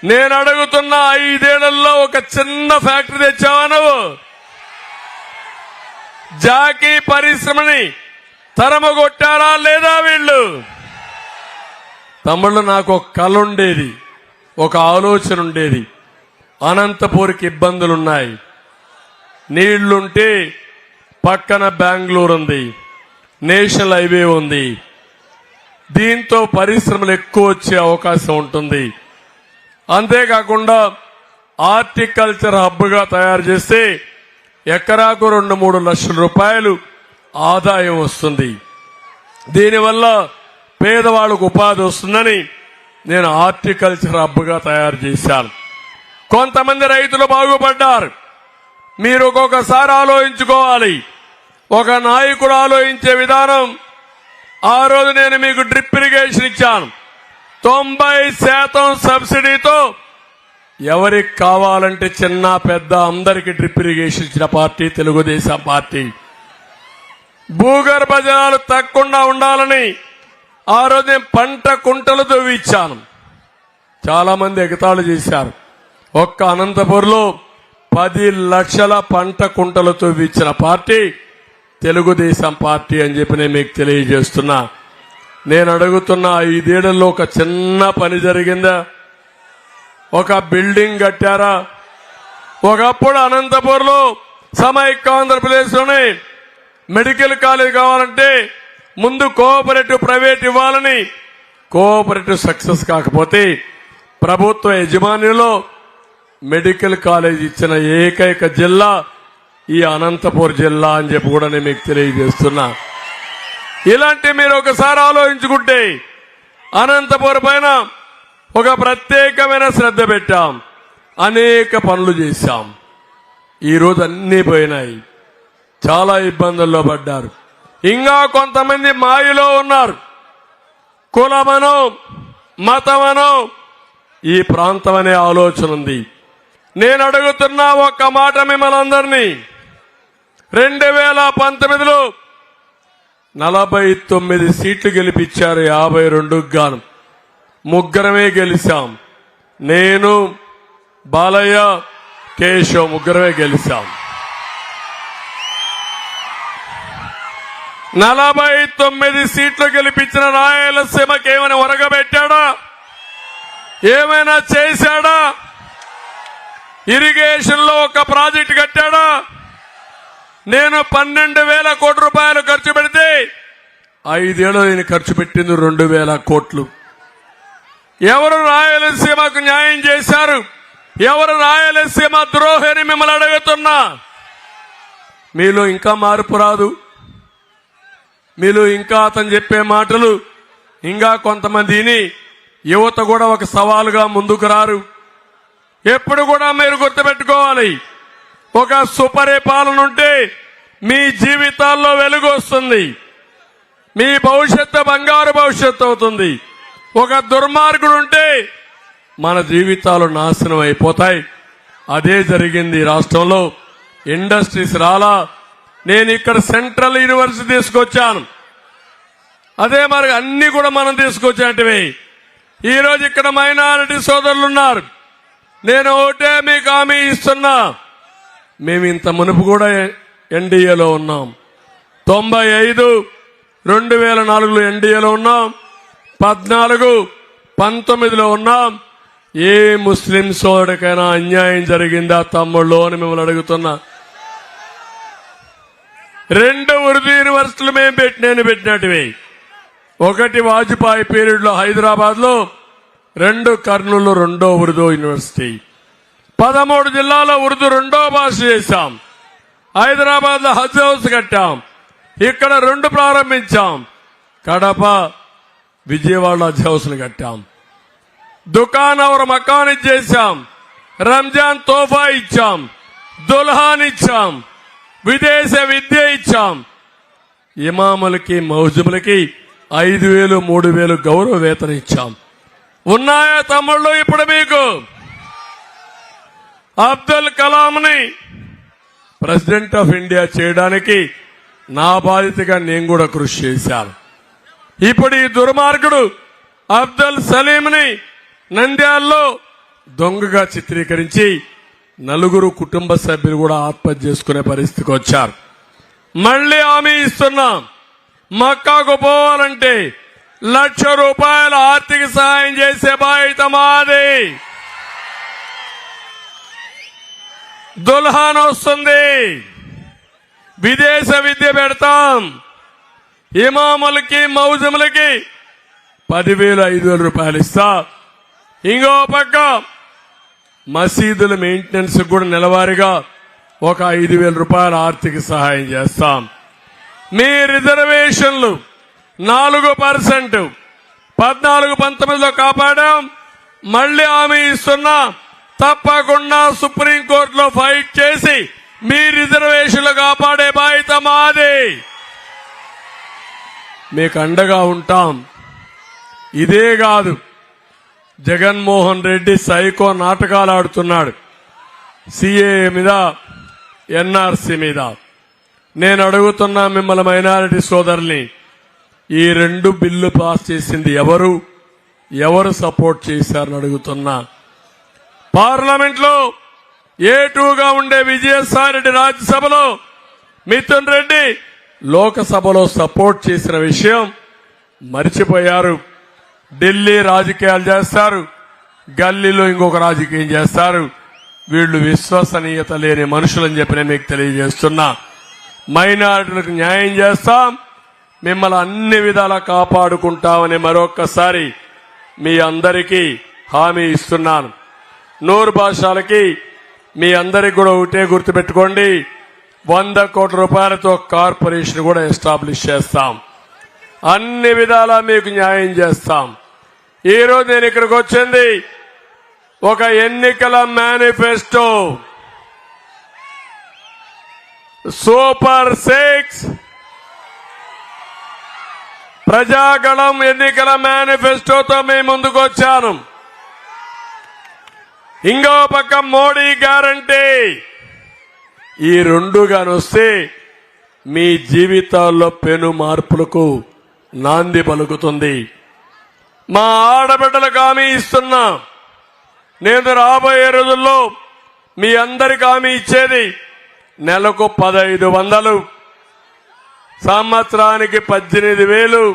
S6: నేను అడుగుతున్న 5 ఏళ్లలో ఒక చిన్న ఫ్యాక్టరీ తెచ్చావా నువ్వు? జాకీ పరిశ్రమని తరమగొట్టారా లేదా వీళ్ళు? తమ్ముళ్ళు, నాకు ఒక కళ ఉండేది, ఒక ఆలోచన ఉండేది. అనంతపూర్కి ఇబ్బందులున్నాయి. నీళ్లుంటే పక్కన బెంగళూరు ఉంది, నేషనల్ హైవే ఉంది. దీంతో పరిశ్రమలు ఎక్కువ వచ్చే అవకాశం ఉంటుంది. అంతేకాకుండా హార్టికల్చర్ హబ్గా తయారు చేస్తే ఎకరాకు 2-3 లక్షల రూపాయలు ఆదాయం వస్తుంది. దీనివల్ల పేదవాళ్లకు ఉపాధి వస్తుందని నేను హార్టికల్చర్ హబ్గా తయారు చేశాను. కొంతమంది రైతులు బాగుపడ్డారు. మీరు ఒక్కొక్కసారి ఆలోచించుకోవాలి. ఒక నాయకుడు ఆలోచించే విధానం. ఆ రోజు నేను మీకు డ్రిప్ ఇరిగేషన్ ఇచ్చాను 90% సబ్సిడీతో. ఎవరికి కావాలంటే చిన్న పెద్ద అందరికీ డ్రిప్ ఇరిగేషన్ ఇచ్చిన పార్టీ తెలుగుదేశం పార్టీ. భూగర్భ జలాలు తగ్గకుండా ఉండాలని ఆ రోజు నేను పంట కుంటలు తవ్విచ్చాను. చాలా మంది ఎగతాళి చేశారు. ఒక్క అనంతపూర్లో 10 లక్షల పంట కుంటలు తవ్విచ్చిన పార్టీ తెలుగుదేశం పార్టీ అని చెప్పి నేను మీకు తెలియజేస్తున్నా. నేను అడుగుతున్న 5 ఏళ్లలో ఒక చిన్న పని జరిగిందా? ఒక బిల్డింగ్ కట్టారా? ఒకప్పుడు అనంతపూర్లో సమైక్య ఆంధ్రప్రదేశ్లోనే మెడికల్ కాలేజ్ కావాలంటే ముందు కోఆపరేటివ్ ప్రైవేట్ ఇవ్వాలని, కోఆపరేటివ్ సక్సెస్ కాకపోతే ప్రభుత్వ యజమానిలో మెడికల్ కాలేజ్ ఇచ్చిన ఏకైక జిల్లా ఈ అనంతపూర్ జిల్లా అని చెప్పి కూడా నేను మీకు తెలియజేస్తున్నా. ఇలాంటి మీరు ఒకసారి ఆలోచించుకుంటే అనంతపూర్ పైన ఒక ప్రత్యేకమైన శ్రద్ధ పెట్టాం. అనేక పనులు చేశాం. ఈరోజు అన్నీ పోయినాయి. చాలా ఇబ్బందుల్లో పడ్డారు. ఇంకా కొంతమంది మాయలో ఉన్నారు. కులమనో మతమనో ఈ ప్రాంతం అనే ఆలోచన ఉంది. నేను అడుగుతున్నా ఒక్క మాట మిమ్మల్ని అందరినీ. 2019లో 49 సీట్లు గెలిపించారు. 52కు గాను ముగ్గురమే గెలిచాం. నేను, బాలయ్య, కేశవ్ ముగ్గురమే గెలిచాం. 49 సీట్లు గెలిపించిన రాయలసీమకి ఏమైనా ఒరగబెట్టాడా? ఏమైనా చేశాడా? ఇరిగేషన్ లో ఒక ప్రాజెక్టు కట్టాడా? నేను 12,000 కోట్ల రూపాయలు ఖర్చు పెడితే 5 ఏళ్ళు నేను ఖర్చు పెట్టింది 2,000 కోట్లు. ఎవరు రాయలసీమకు న్యాయం చేశారు? ఎవరు రాయలసీమ ద్రోహిని మిమ్మల్ని అడుగుతున్నా. మీలో ఇంకా మార్పు రాదు. మీలో ఇంకా అతను చెప్పే మాటలు ఇంకా కొంతమందిని యువత కూడా ఒక సవాలుగా ముందుకు రారు. ఎప్పుడు కూడా మీరు గుర్తుపెట్టుకోవాలి, ఒక సుపరిపాలన ఉంటే మీ జీవితాల్లో వెలుగు వస్తుంది. మీ భవిష్యత్తు బంగారు భవిష్యత్తు అవుతుంది. ఒక దుర్మార్గుడు ఉంటే మన జీవితాలు నాశనం అయిపోతాయి. అదే జరిగింది రాష్ట్రంలో. ఇండస్ట్రీస్ రాలా. నేను ఇక్కడ సెంట్రల్ యూనివర్సిటీ తీసుకొచ్చాను. అదే మరి అన్ని కూడా మనం తీసుకొచ్చేటివి. ఈరోజు ఇక్కడ మైనారిటీ సోదరులు ఉన్నారు. నేను ఒకటే మీకు హామీ ఇస్తున్నా. మేము ఇంత మునుపు కూడా ఎన్డీఏలో ఉన్నాం. 95, 2004లో ఎన్డీఏలో ఉన్నాం. 14, 19లో ఉన్నాం. ఏ ముస్లిం సోదరుడికైనా అన్యాయం జరిగిందా తమ్ముళ్ళు అని మిమ్మల్ని అడుగుతున్నా. 2 ఉర్దూ యూనివర్సిటీలు నేను పెట్టినట్టువి. ఒకటి వాజ్పేయి పీరియడ్ లో హైదరాబాద్ లో, 2 కర్నూలు 2వ ఉర్దూ యూనివర్సిటీ. 13 జిల్లాలో ఉర్దూ 2వ భాష చేశాం. హైదరాబాద్ లో హజ్ హౌస్ కట్టాం. ఇక్కడ 2 ప్రారంభించాం. కడప, విజయవాడలో హజ్ హౌస్ కట్టాం. దుకాన్ और మకాన్ చేశాం. రంజాన్ తోఫా ఇచ్చాం. దుల్హాన్ ఇచ్చాం. విదేశ విద్య ఇచ్చాం. ఇమాములకి మౌజుములకి 5,000 3,000 గౌరవ వేతనం ఇచ్చాం. ఉన్నాయా తమ్ముళ్ళు? ఇప్పుడు మీకు అబ్దుల్ కలాంని ప్రెసిడెంట్ ఆఫ్ ఇండియా చేయడానికి నా బాధ్యతగా నేను కూడా కృషి చేశాను. ఇప్పుడు ఈ దుర్మార్గుడు అబ్దుల్ సలీంని నంద్యాలలో దొంగగా చిత్రీకరించి 4 కుటుంబ సభ్యులు కూడా ఆత్మహత్య చేసుకునే పరిస్థితికి వచ్చారు. మళ్లీ హామీ ఇస్తున్నాం, మక్కాకు పోవాలంటే ₹1,00,000 ఆర్థిక సహాయం చేసే బాధ్యత మాది. దుల్హాన్ వస్తుంది. విదేశ విద్య పెడతాం. ఇమాములకి మౌజములకి 10,000 5,000 ఇస్తా. ఇంకో పక్క మసీదుల మెయింటెనెన్స్ కూడా నెలవారీగా ఒక ₹5,000 ఆర్థిక సహాయం చేస్తాం. మీ రిజర్వేషన్లు 4% 14-19లో కాపాడాం. మళ్లీ హామీ ఇస్తున్నా, తప్పకుండా సుప్రీంకోర్టులో ఫైట్ చేసి మీ రిజర్వేషన్లు కాపాడే బాధ్యత మాది. మీకు అండగా ఉంటాం. ఇదే కాదు, జగన్మోహన్ రెడ్డి సైకో నాటకాలు ఆడుతున్నాడు. సిఏఏ మీద, ఎన్ఆర్సీ మీద. నేను అడుగుతున్నా మిమ్మల్ని మైనారిటీ సోదరుల్ని, ఈ 2 బిల్లు పాస్ చేసింది ఎవరు సపోర్ట్ చేశారని అడుగుతున్నా. పార్లమెంట్ లో A2గా ఉండే విజయసాయి రెడ్డి రాజ్యసభలో, మిథున్ రెడ్డి లోకసభలో సపోర్ట్ చేసిన విషయం మర్చిపోయారు. ఢిల్లీ రాజకీయాలు చేస్తారు, గల్లీలో ఇంకొక రాజకీయం చేస్తారు. వీళ్లు విశ్వసనీయత లేని మనుషులని చెప్పి నేను మీకు తెలియజేస్తున్నా. మైనారిటీలకు న్యాయం చేస్తాం, మిమ్మల్ని అన్ని విధాలా కాపాడుకుంటామని మరొక్కసారి మీ అందరికీ హామీ ఇస్తున్నాను. 100 భాషలకి మీ అందరికి కూడా ఒకటే గుర్తుపెట్టుకోండి, ₹100 కోట్ల కార్పొరేషన్ కూడా ఎస్టాబ్లిష్ చేస్తాం. అన్ని విధాలా మీకు న్యాయం చేస్తాం. ఈ రోజు నేను ఇక్కడికి వచ్చింది ఒక ఎన్నికల మేనిఫెస్టో. సూపర్ 6 ప్రజాగళం ఎన్నికల మేనిఫెస్టోతో మేము ముందుకు వచ్చాను. ఇంకో పక్క మోడీ గ్యారంటీ. ఈ 2 గాని వస్తే మీ జీవితాల్లో పెను మార్పులకు నాంది పలుకుతుంది. మా ఆడబిడ్డలకు హామీ ఇస్తున్నా, నేను రాబోయే రోజుల్లో మీ అందరికి హామీ ఇచ్చేది నెలకు 1,500, సంవత్సరానికి 18,000,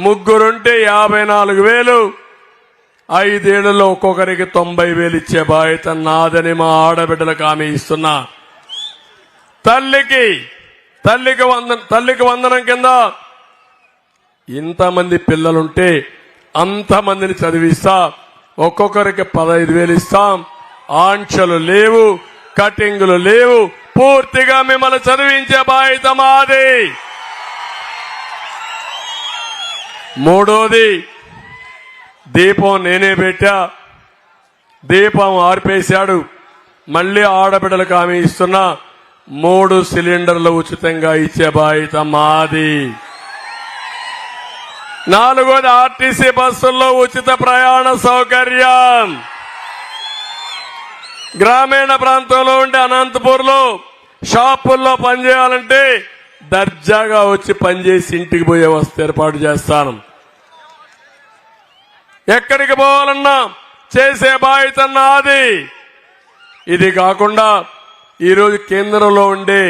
S6: ముగ్గురుంటే 54,000, 5 ఏళ్లలో ఒక్కొక్కరికి 90,000 ఇచ్చే బాధ్యత నాదని మా ఆడబిడ్డలకు హామీ ఇస్తున్నా. తల్లికి వందనం కింద ఇంతమంది పిల్లలుంటే అంతమందిని చదివిస్తా. ఒక్కొక్కరికి 15,000 ఇస్తాం. ఆంక్షలు లేవు, కటింగులు లేవు. పూర్తిగా మిమ్మల్ని చదివించే బాధ్యత మాది. మూడోది, దీపం నేనే పెట్టా. దీపం ఆర్పేశాడు. మళ్లీ ఆడబిడ్డలకు హామీ ఇస్తున్నా, 3 సిలిండర్లు ఉచితంగా ఇచ్చే బాధ్యత మాది. 4వది, ఆర్టీసీ బస్సుల్లో ఉచిత ప్రయాణ సౌకర్యం. గ్రామీణ ప్రాంతంలో ఉండే అనంతపూర్లో షాపుల్లో పనిచేయాలంటే దర్జాగా వచ్చి పనిచేసి ఇంటికి పోయే వ్యవస్థ ఏర్పాటు చేస్తాను. ఎక్కడికి పోవాలన్నా చేసే బాధ్యత నాది. ఇది కాకుండా ఈరోజు కేంద్రంలో ఉండే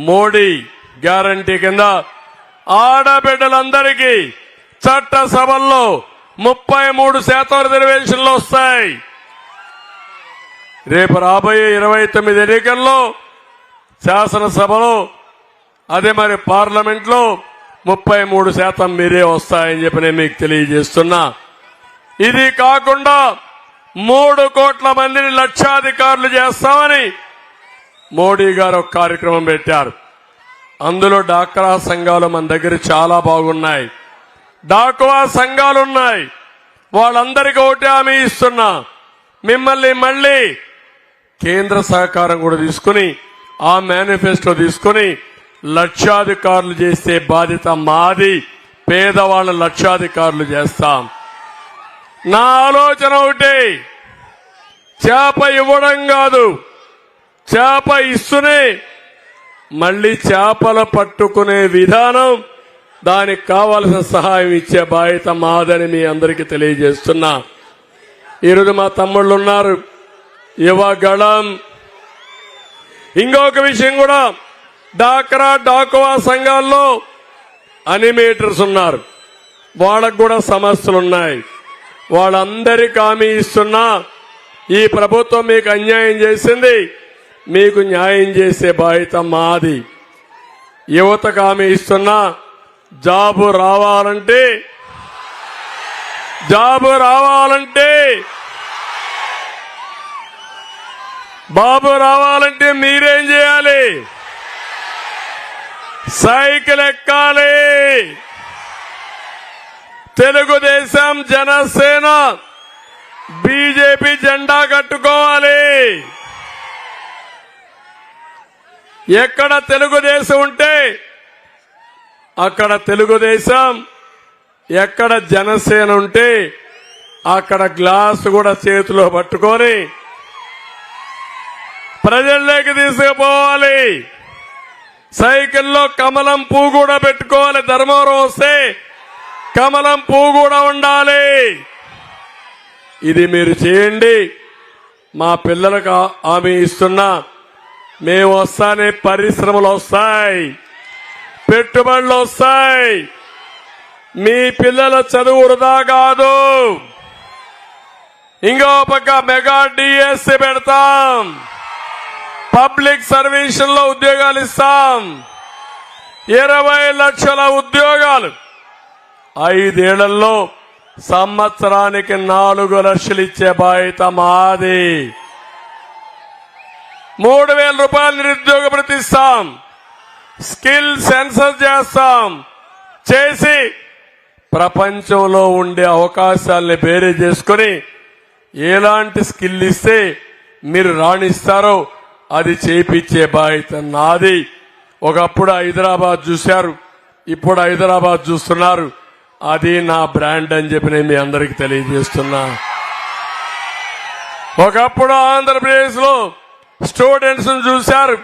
S6: మోడీ గ్యారంటీ కింద ఆడబిడ్డలందరికీ చట్టసభల్లో 33% రిజర్వేషన్లు వస్తాయి. రేపు రాబోయే 29 ఎన్నికల్లో శాసనసభలో అదే మరి పార్లమెంట్లో 33% మీరే వస్తాయని చెప్పి నేను మీకు తెలియజేస్తున్నా. ఇది కాకుండా 3 కోట్ల మందిని లక్షాధికారులు చేస్తామని మోడీ గారు ఒక కార్యక్రమం పెట్టారు. అందులో డాక్రా సంఘాలు మన దగ్గర చాలా బాగున్నాయి. డాక్వా సంఘాలున్నాయి. వాళ్ళందరికీ ఒకటే హామీ ఇస్తున్నా, మిమ్మల్ని మళ్ళీ కేంద్ర సహకారం కూడా తీసుకుని ఆ మేనిఫెస్టో తీసుకుని లక్షాధికారులు చేసే బాధ్యత మాది. పేదవాళ్ళ లక్షాధికారులు చేస్తాం. నా ఆలోచన ఒకటి, చేప ఇవ్వడం కాదు, చేప ఇస్తూనే మళ్ళీ చేపలు పట్టుకునే విధానం, దానికి కావలసిన సహాయం ఇచ్చే బాధ్యత మాదని మీ అందరికీ తెలియజేస్తున్నా. ఈరోజు మా తమ్ముళ్ళు ఉన్నారు, యువగళం. ఇంకొక విషయం కూడా, డాక్రా డాకువా సంఘాల్లో అనిమేటర్స్ ఉన్నారు, వాళ్ళకు కూడా సమస్యలున్నాయి. వాళ్ళందరికీ హామీ ఇస్తున్నా, ఈ ప్రభుత్వం మీకు అన్యాయం చేసింది, మీకు న్యాయం చేసే బాధ్యత మాది. యువతకు హామీ ఇస్తున్నా, జాబు రావాలంటే బాబు రావాలంటే మీరేం చేయాలి? సైకిల్ ఎక్కాలి. తెలుగుదేశం, జనసేన, బీజేపీ జెండా కట్టుకోవాలి. ఎక్కడ తెలుగుదేశం ఉంటే అక్కడ తెలుగుదేశం, ఎక్కడ జనసేన ఉంటే అక్కడ గ్లాసు కూడా చేతిలో పట్టుకొని ప్రజల్లోకి తీసుకుపోవాలి. సైకిల్లో కమలం పువ్వు కూడా పెట్టుకోవాలి. ధర్మవరం వస్తే కమలం పువ్వు కూడా ఉండాలి. ఇది మీరు చేయండి. మా పిల్లలకు హామీ ఇస్తున్నా, మేము వస్తానే పరిశ్రమలు వస్తాయి, పెట్టుబడులు వస్తాయి. మీ పిల్లల చదువు వృధా కాదు. ఇంకో పక్క మెగా డిఎస్సి పెడతాం, పబ్లిక్ సర్వీసుల్లో ఉద్యోగాలు ఇస్తాం. 20 లక్షల ఉద్యోగాలు 5 ఏళ్లలో సంవత్సరానికి 4 లక్షలు ఇచ్చే బాధ్యత మాది. 3,000 రూపాయలు నిరుద్యోగ భృతి ఇస్తాం. స్కిల్ సెన్సస్ చేస్తాం. చేసి ప్రపంచంలో ఉండే అవకాశాలని బేరీ చేసుకుని ఎలాంటి స్కిల్ ఇస్తే మీరు రాణిస్తారో అది చేయించే బాధ్యత నాది. ఒకప్పుడు హైదరాబాద్ చూశారు, ఇప్పుడు హైదరాబాద్ చూస్తున్నారు. అది నా బ్రాండ్ అని చెప్పి నేను మీ అందరికీ తెలియజేస్తున్నా. ఒకప్పుడు ఆంధ్రప్రదేశ్ లో స్టూడెంట్స్ చూశారు,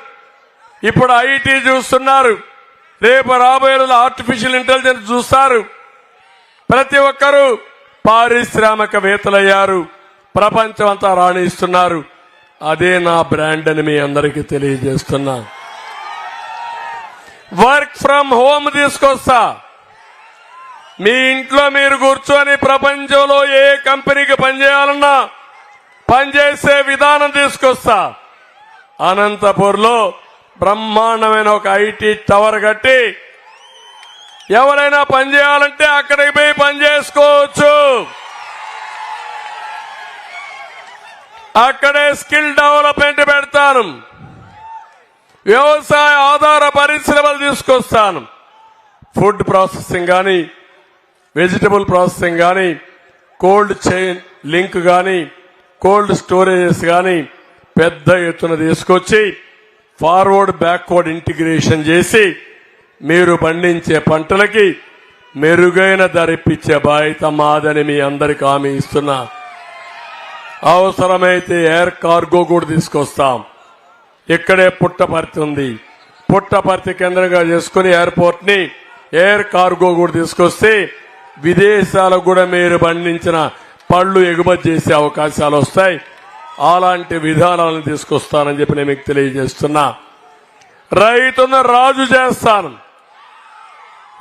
S6: ఇప్పుడు ఐటీ చూస్తున్నారు. రేపు రాబోయే రోజులు ఆర్టిఫిషియల్ ఇంటెలిజెన్స్ చూస్తారు. ప్రతి ఒక్కరూ పారిశ్రామికవేత్తలయ్యారు, ప్రపంచం అంతా రాణిస్తున్నారు. అదే నా బ్రాండ్ అని మీ అందరికీ తెలియజేస్తున్నా. వర్క్ ఫ్రమ్ హోమ్ తీసుకొస్తా. మీ ఇంట్లో మీరు కూర్చొని ప్రపంచంలో ఏ కంపెనీకి పనిచేయాలన్నా పనిచేసే విధానం తీసుకొస్తా. అనంతపూర్లో బ్రహ్మాండమైన ఒక ఐటీ టవర్ కట్టి ఎవరైనా పనిచేయాలంటే అక్కడికి పోయి పని చేసుకోవచ్చు. అక్కడే స్కిల్ డెవలప్మెంట్ పెడతాను. వ్యవసాయ ఆధార పరిశ్రమలు తీసుకొస్తాను. ఫుడ్ ప్రాసెసింగ్ కానీ, వెజిటబుల్ ప్రాసెసింగ్ కానీ, కోల్డ్ చైన్ లింక్ కానీ, కోల్డ్ స్టోరేజెస్ కానీ పెద్ద ఎత్తున తీసుకొచ్చి ఫార్వర్డ్ బ్యాక్వర్డ్ ఇంటిగ్రేషన్ చేసి మీరు పండించే పంటలకి మెరుగైన ధర ఇప్పించే బాధ్యత మాదని మీ అందరికీ హామీ ఇస్తున్నా. అవసరమైతే ఎయిర్ కార్గో కూడా తీసుకొస్తాం. ఇక్కడే పుట్టపర్తి ఉంది, పుట్టపర్తి కేంద్రంగా చేసుకుని ఎయిర్పోర్ట్ ని ఎయిర్ కార్గో కూడా తీసుకొస్తే విదేశాలకు కూడా మీరు పండించిన పళ్ళు ఎగుమతి చేసే అవకాశాలు వస్తాయి. అలాంటి విధానాలను తీసుకొస్తానని చెప్పి నేను మీకు తెలియజేస్తున్నా. రైతును రాజు చేస్తాను.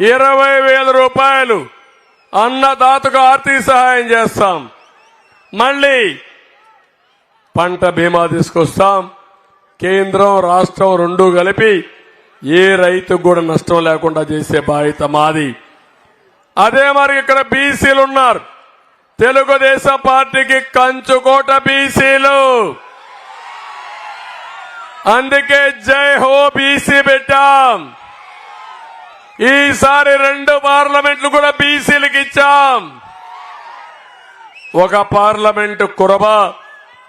S6: 20,000 రూపాయలు అన్నదాతకు ఆర్థిక సహాయం చేస్తాం. మళ్ళీ పంట బీమా తీసుకొస్తాం. కేంద్రం రాష్ట్రం రెండూ కలిపి ఏ రైతుకు కూడా నష్టం లేకుండా చేసే బాధ్యత మాది. అదే మరి ఇక్కడ బీసీలు ఉన్నారు. తెలుగుదేశం పార్టీకి కంచుకోట బీసీలు. అందుకే జై హో బీసీ పెట్టాం. ఈసారి 2 పార్లమెంట్లు కూడా బీసీలకు ఇచ్చాం. ఒక పార్లమెంటు కురబ,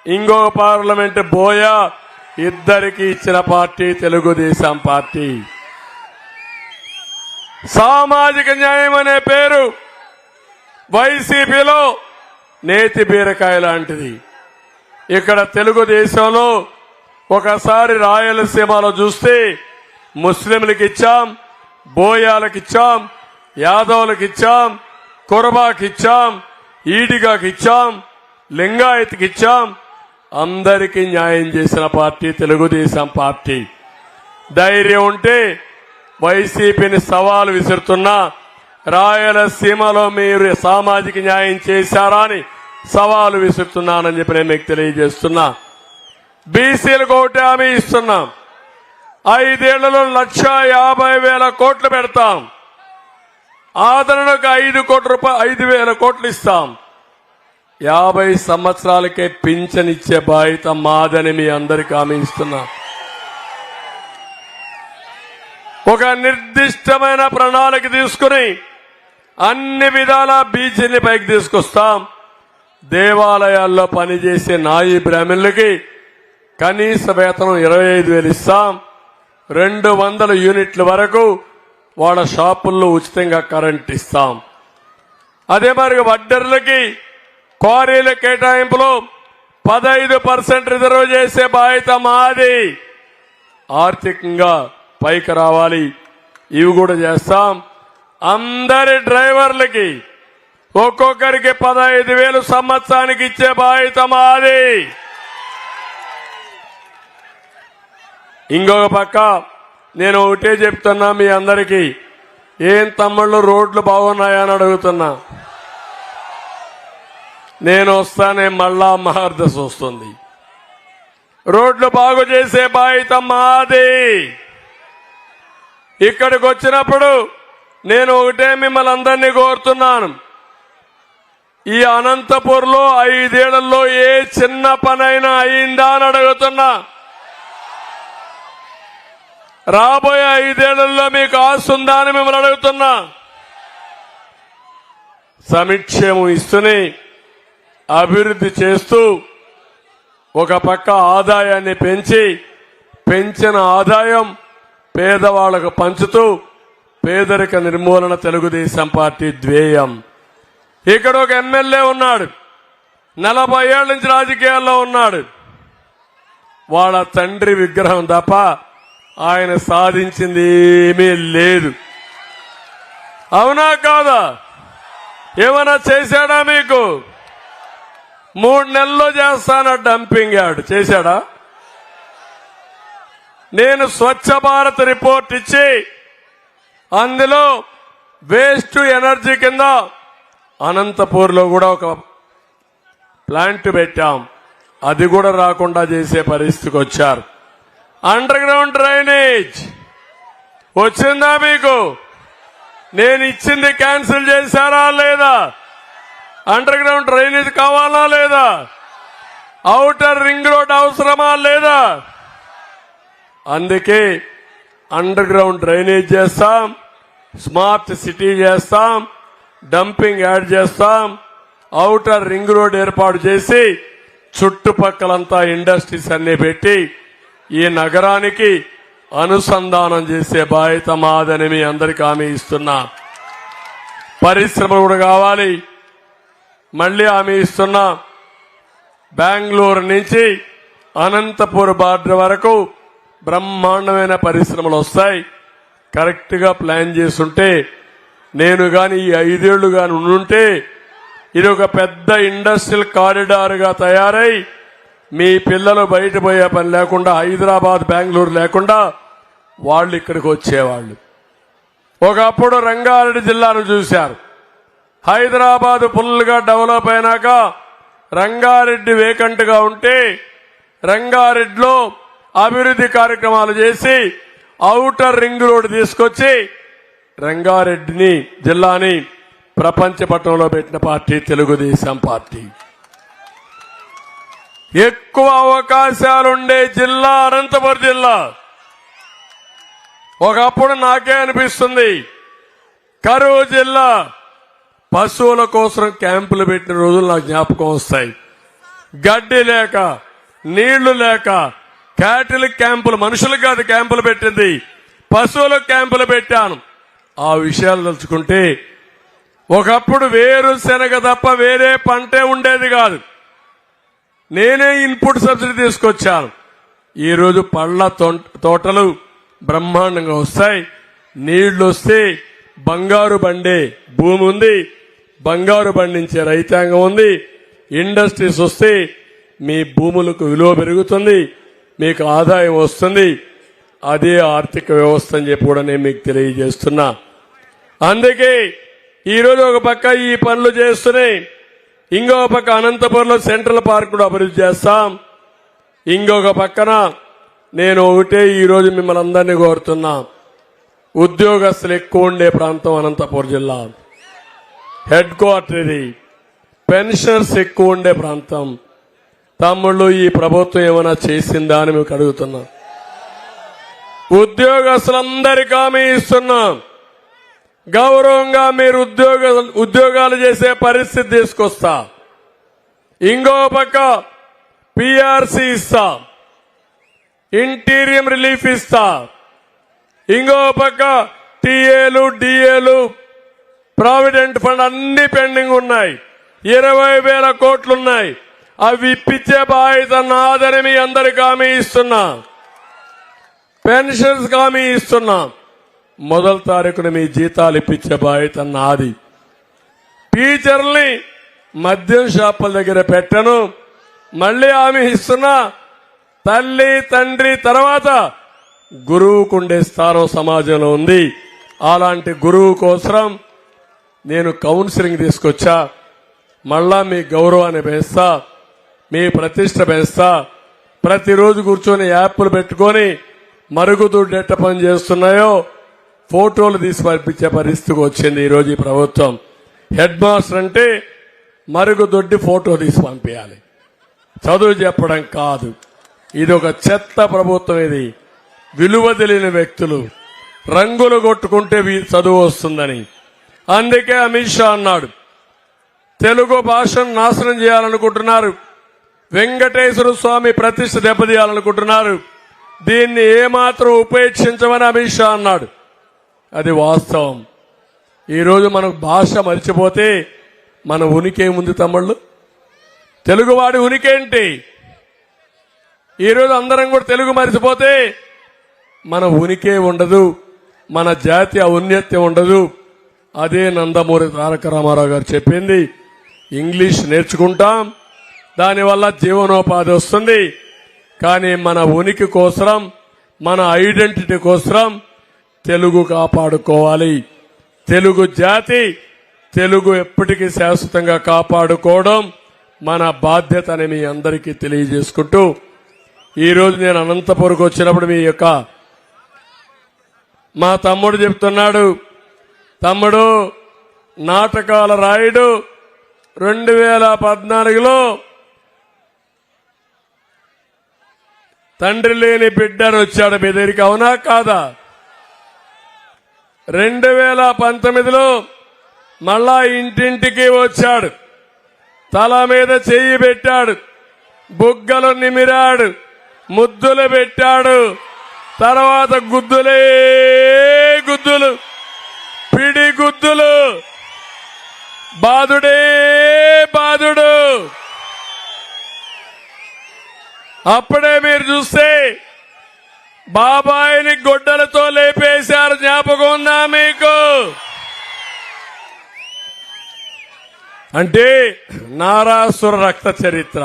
S6: ఇంకో పార్లమెంటు బోయ, ఇద్దరికి ఇచ్చిన పార్టీ తెలుగుదేశం పార్టీ. సామాజిక న్యాయం అనే పేరు వైసీపీలో నేతి బీరకాయ లాంటిది. ఇక్కడ తెలుగుదేశంలో ఒకసారి రాయలసీమలో చూస్తే ముస్లింలకు ఇచ్చాం, బోయాలకు ఇచ్చాం, యాదవులకు ఇచ్చాం, కురబాకి ఇచ్చాం, ఈడిగాకి ఇచ్చాం, లింగాయత్కి ఇచ్చాం. అందరికీ న్యాయం చేసిన పార్టీ తెలుగుదేశం పార్టీ. ధైర్యం ఉంటే వైసీపీని సవాలు విసురుతున్నా, రాయలసీమలో మీరు సామాజిక న్యాయం చేశారా అని సవాలు విసురుతున్నానని చెప్పి నేను మీకు తెలియజేస్తున్నా. బీసీలకు ఒకటి హామీ ఇస్తున్నాం. 5 ఏళ్లలో 1,50,000 కోట్లు పెడతాం. ఆదరణకు 5,000 కోట్లు ఇస్తాం. 50 సంవత్సరాలకే పింఛన్ ఇచ్చే బాధ్యత మాదని మీ అందరికీ హామీ ఇస్తున్నా. ఒక నిర్దిష్టమైన ప్రణాళిక తీసుకుని అన్ని విధాల బీసీని పైకి తీసుకొస్తాం. దేవాలయాల్లో పనిచేసే నాయి బ్రాహ్మణులకి కనీస వేతనం 25,000 ఇస్తాం. 200 యూనిట్ల వరకు వాళ్ళ షాపుల్లో ఉచితంగా కరెంట్ ఇస్తాం. అదే మరి వడ్డర్లకి క్వారీల కేటాయింపులో 15% రిజర్వ్ చేసే బాధ్యత మాది. ఆర్థికంగా పైకి రావాలి, ఇవి కూడా చేస్తాం. అందరి డ్రైవర్లకి ఒక్కొక్కరికి 15,000 సంవత్సరానికి ఇచ్చే బాధ్యత మాది. ఇంకొక పక్క నేను ఒకటే చెప్తున్నా మీ అందరికీ, ఏం తమ్ముళ్ళు రోడ్లు బాగున్నాయని అడుగుతున్నా. నేను వస్తానే మళ్ళా మహర్దశ వస్తుంది. రోడ్లు బాగు చేసే బాధ్యత మాది. ఇక్కడికి వచ్చినప్పుడు నేను ఒకటే మిమ్మల్ని అందరినీ కోరుతున్నాను. ఈ అనంతపూర్లో 5 ఏళ్లలో ఏ చిన్న పనైనా అయిందా అని అడుగుతున్నా. రాబోయే 5 ఏళ్లలో మీకు ఆస్తుందా అని మిమ్మల్ని అడుగుతున్నా. సమిక్షేమం ఇస్తూనే అభివృద్ధి చేస్తూ ఒక పక్క ఆదాయాన్ని పెంచిన ఆదాయం పేదవాళ్లకు పంచుతూ పేదరిక నిర్మూలన తెలుగుదేశం పార్టీ ధ్యేయం. ఇక్కడ ఒక ఎమ్మెల్యే ఉన్నాడు, 40 ఏళ్ల నుంచి రాజకీయాల్లో ఉన్నాడు. వాళ్ళ తండ్రి విగ్రహం తప్ప ఆయన సాధించింది ఏమీ లేదు. అవునా కాదా? ఏమైనా చేశాడా మీకు? 3 నెలల్లో చేస్తాన డంపింగ్ యార్డ్ చేశాడా? నేను స్వచ్ఛ భారత్ రిపోర్ట్ ఇచ్చి అందులో వేస్ట్ ఎనర్జీ కింద అనంతపూర్లో కూడా ఒక ప్లాంట్ పెట్టాం. అది కూడా రాకుండా చేసే పరిస్థితికి వచ్చారు. అండర్ గ్రౌండ్ డ్రైనేజ్ వచ్చిందా మీకు? నేను ఇచ్చింది క్యాన్సిల్ చేశారా లేదా? అండర్ గ్రౌండ్ డ్రైనేజ్ కావాలా లేదా? ఔటర్ రింగ్ రోడ్ అవసరమా లేదా? అందుకే అండర్ గ్రౌండ్ డ్రైనేజ్ చేస్తాం, స్మార్ట్ సిటీ చేస్తాం, డంపింగ్ యాడ్ చేస్తాం, ఔటర్ రింగ్ రోడ్ ఏర్పాటు చేసి చుట్టుపక్కలంతా ఇండస్ట్రీస్ అన్ని పెట్టి ఈ నగరానికి అనుసంధానం చేసే బాధ్యత మాదని మీ అందరికీ హామీ ఇస్తున్నా. పరిశ్రమలు కూడా కావాలి. మళ్లీ హామీ ఇస్తున్నా. బెంగళూరు నుంచి అనంతపూర్ బార్డర్ వరకు బ్రహ్మాండమైన పరిశ్రమలు వస్తాయి. కరెక్ట్ గా ప్లాన్ చేసుంటే, నేను గాని ఈ 5 ఏళ్లు గాని ఉండుంటే ఇది ఒక పెద్ద ఇండస్ట్రియల్ కారిడార్ గా తయారై మీ పిల్లలు బయట పోయే పని లేకుండా, హైదరాబాద్ బెంగళూరు లేకుండా వాళ్ళు ఇక్కడికి వచ్చేవాళ్ళు. ఒకప్పుడు రంగారెడ్డి జిల్లాను చూశారు. హైదరాబాద్ ఫుల్గా డెవలప్ అయినాక రంగారెడ్డి వేకంట్గా ఉంటే రంగారెడ్డిలో అభివృద్ధి కార్యక్రమాలు చేసి ఔటర్ రింగ్ రోడ్ తీసుకొచ్చి రంగారెడ్డిని జిల్లాని ప్రపంచ పట్టణంలో పెట్టిన పార్టీ తెలుగుదేశం పార్టీ. ఎక్కువ అవకాశాలుండే జిల్లా అనంతపురం జిల్లా. ఒకప్పుడు నాకే అనిపిస్తుంది కరువు జిల్లా. పశువుల కోసం క్యాంపులు పెట్టిన రోజులు నాకు జ్ఞాపకం వస్తాయి. గడ్డి లేక నీళ్లు లేక క్యాటిల్ క్యాంపులు, మనుషులకు కాదు క్యాంపులు పెట్టింది, పశువులకు క్యాంపులు పెట్టాను. ఆ విషయాలు తలుచుకుంటే ఒకప్పుడు వేరుశెనగ తప్ప వేరే పంటే ఉండేది కాదు. నేనే ఇన్పుట్ సబ్సిడీ తీసుకొచ్చాను. ఈరోజు పళ్ళ తోటలు బ్రహ్మాండంగా వస్తాయి. నీళ్లు వస్తే బంగారు బండే భూమి ఉంది, బంగారు పండించే రైతాంగం ఉంది. ఇండస్ట్రీస్ వస్తే మీ భూములకు విలువ పెరుగుతుంది, మీకు ఆదాయం వస్తుంది. అదే ఆర్థిక వ్యవస్థ అని చెప్పి కూడా నేను మీకు తెలియజేస్తున్నా. అందుకే ఈరోజు ఒక పక్క ఈ పనులు చేస్తున్నాయి, ఇంకో పక్క అనంతపురంలో సెంట్రల్ పార్క్ కూడా అభివృద్ధి చేస్తాం. ఇంకొక పక్కన నేను ఒకటే ఈరోజు మిమ్మల్ని అందరినీ కోరుతున్నా, ఉద్యోగస్తులు ఎక్కువ ఉండే ప్రాంతం అనంతపురం జిల్లా, హెడ్ క్వార్టర్ ఇది, పెన్షనర్స్ ఎక్కువ ఉండే ప్రాంతం. తమ్ముళ్ళు, ఈ ప్రభుత్వం ఏమైనా చేసిందా అని మీకు అడుగుతున్నా. ఉద్యోగస్తులందరికీ హామీ ఇస్తున్నాం, గౌరవంగా మీరు ఉద్యోగాలు చేసే పరిస్థితి తీసుకొస్తా. ఇంకో పక్క పిఆర్సీ ఇస్తా, ఇంటీరియం రిలీఫ్ ఇస్తా. ఇంకో పక్క టీఏలు డిఏలు ప్రావిడెంట్ ఫండ్ అన్ని పెండింగ్ ఉన్నాయి, 20,000 కోట్లున్నాయి. అవి ఇప్పించే బాధ్యత నాదని మీ అందరికి హామీ ఇస్తున్నా. పెన్షన్స్ హామీ ఇస్తున్నా. మొదటి తారీఖున మీ జీతాలు ఇప్పించే బాధ్యత నాది. టీచర్ని మద్యం షాపుల దగ్గర పెట్టను, మళ్లీ హామీ ఇస్తున్నా. తల్లి తండ్రి తర్వాత గురువుకుండే స్థానం సమాజంలో ఉంది. అలాంటి గురువు కోసం నేను కౌన్సిలింగ్ తీసుకొచ్చా. మళ్ళా మీ గౌరవాన్ని పెంచుతా, మీ ప్రతిష్ట పెంచుతా. ప్రతిరోజు కూర్చొని యాప్లు పెట్టుకొని మరుగుదొడ్డి ఎట్ట పని చేస్తున్నాయో ఫోటోలు తీసి పంపించే పరిస్థితికి వచ్చింది ఈరోజు ఈ ప్రభుత్వం. హెడ్ మాస్టర్ అంటే మరుగుదొడ్డి ఫోటో తీసి పంపించాలి, చదువు చెప్పడం కాదు. ఇది ఒక చెత్త ప్రభుత్వం. ఇది విలువ తెలియని వ్యక్తులు రంగులు కొట్టుకుంటే చదువు వస్తుందని. అందుకే అమిత్ షా అన్నాడు, తెలుగు భాషను నాశనం చేయాలనుకుంటున్నారు, వెంకటేశ్వర స్వామి ప్రతిష్ఠ దెబ్బతీయాలనుకుంటున్నారు, దీన్ని ఏమాత్రం ఉపేక్షించమని అమిత్ షా అన్నాడు. అది వాస్తవం. ఈరోజు మనకు భాష మర్చిపోతే మన ఉనికి ఏముంది తమ్ముళ్ళు? తెలుగువాడి ఉనికేంటి? ఈరోజు అందరం కూడా తెలుగు మర్చిపోతే మన ఉనికే ఉండదు, మన జాతి ఔన్నత్యం ఉండదు. అదే నందమూరి తారక రామారావు గారు చెప్పింది. ఇంగ్లీష్ నేర్చుకుంటాం, దానివల్ల జీవనోపాధి వస్తుంది. కానీ మన ఉనికి కోసం, మన ఐడెంటిటీ కోసం తెలుగు కాపాడుకోవాలి. తెలుగు జాతి, తెలుగు ఎప్పటికీ శాశ్వతంగా కాపాడుకోవడం మన బాధ్యత అని మీ అందరికీ తెలియజేసుకుంటూ, ఈరోజు నేను అనంతపురంకు వచ్చినప్పుడు మా తమ్ముడు చెప్తున్నాడు, తమ్ముడు నాటకాల రాయుడు 2014లో తండ్రి లేని బిడ్డను వచ్చాడు మీ దగ్గరికి, అవునా కాదా? 2019లో మళ్ళా ఇంటింటికి వచ్చాడు, తల మీద చెయ్యి పెట్టాడు, బుగ్గలు నిమిరాడు, ముద్దులు పెట్టాడు. తర్వాత గుద్దులే గుద్దులు, పిడి గుద్దులు, బాదుడే బాదుడు. అప్పుడే మీరు చూస్తే బాబాయిని గొడ్డలతో లేపేశారు, జ్ఞాపకం ఉందా మీకు? అంటే నారాసుర రక్త చరిత్ర.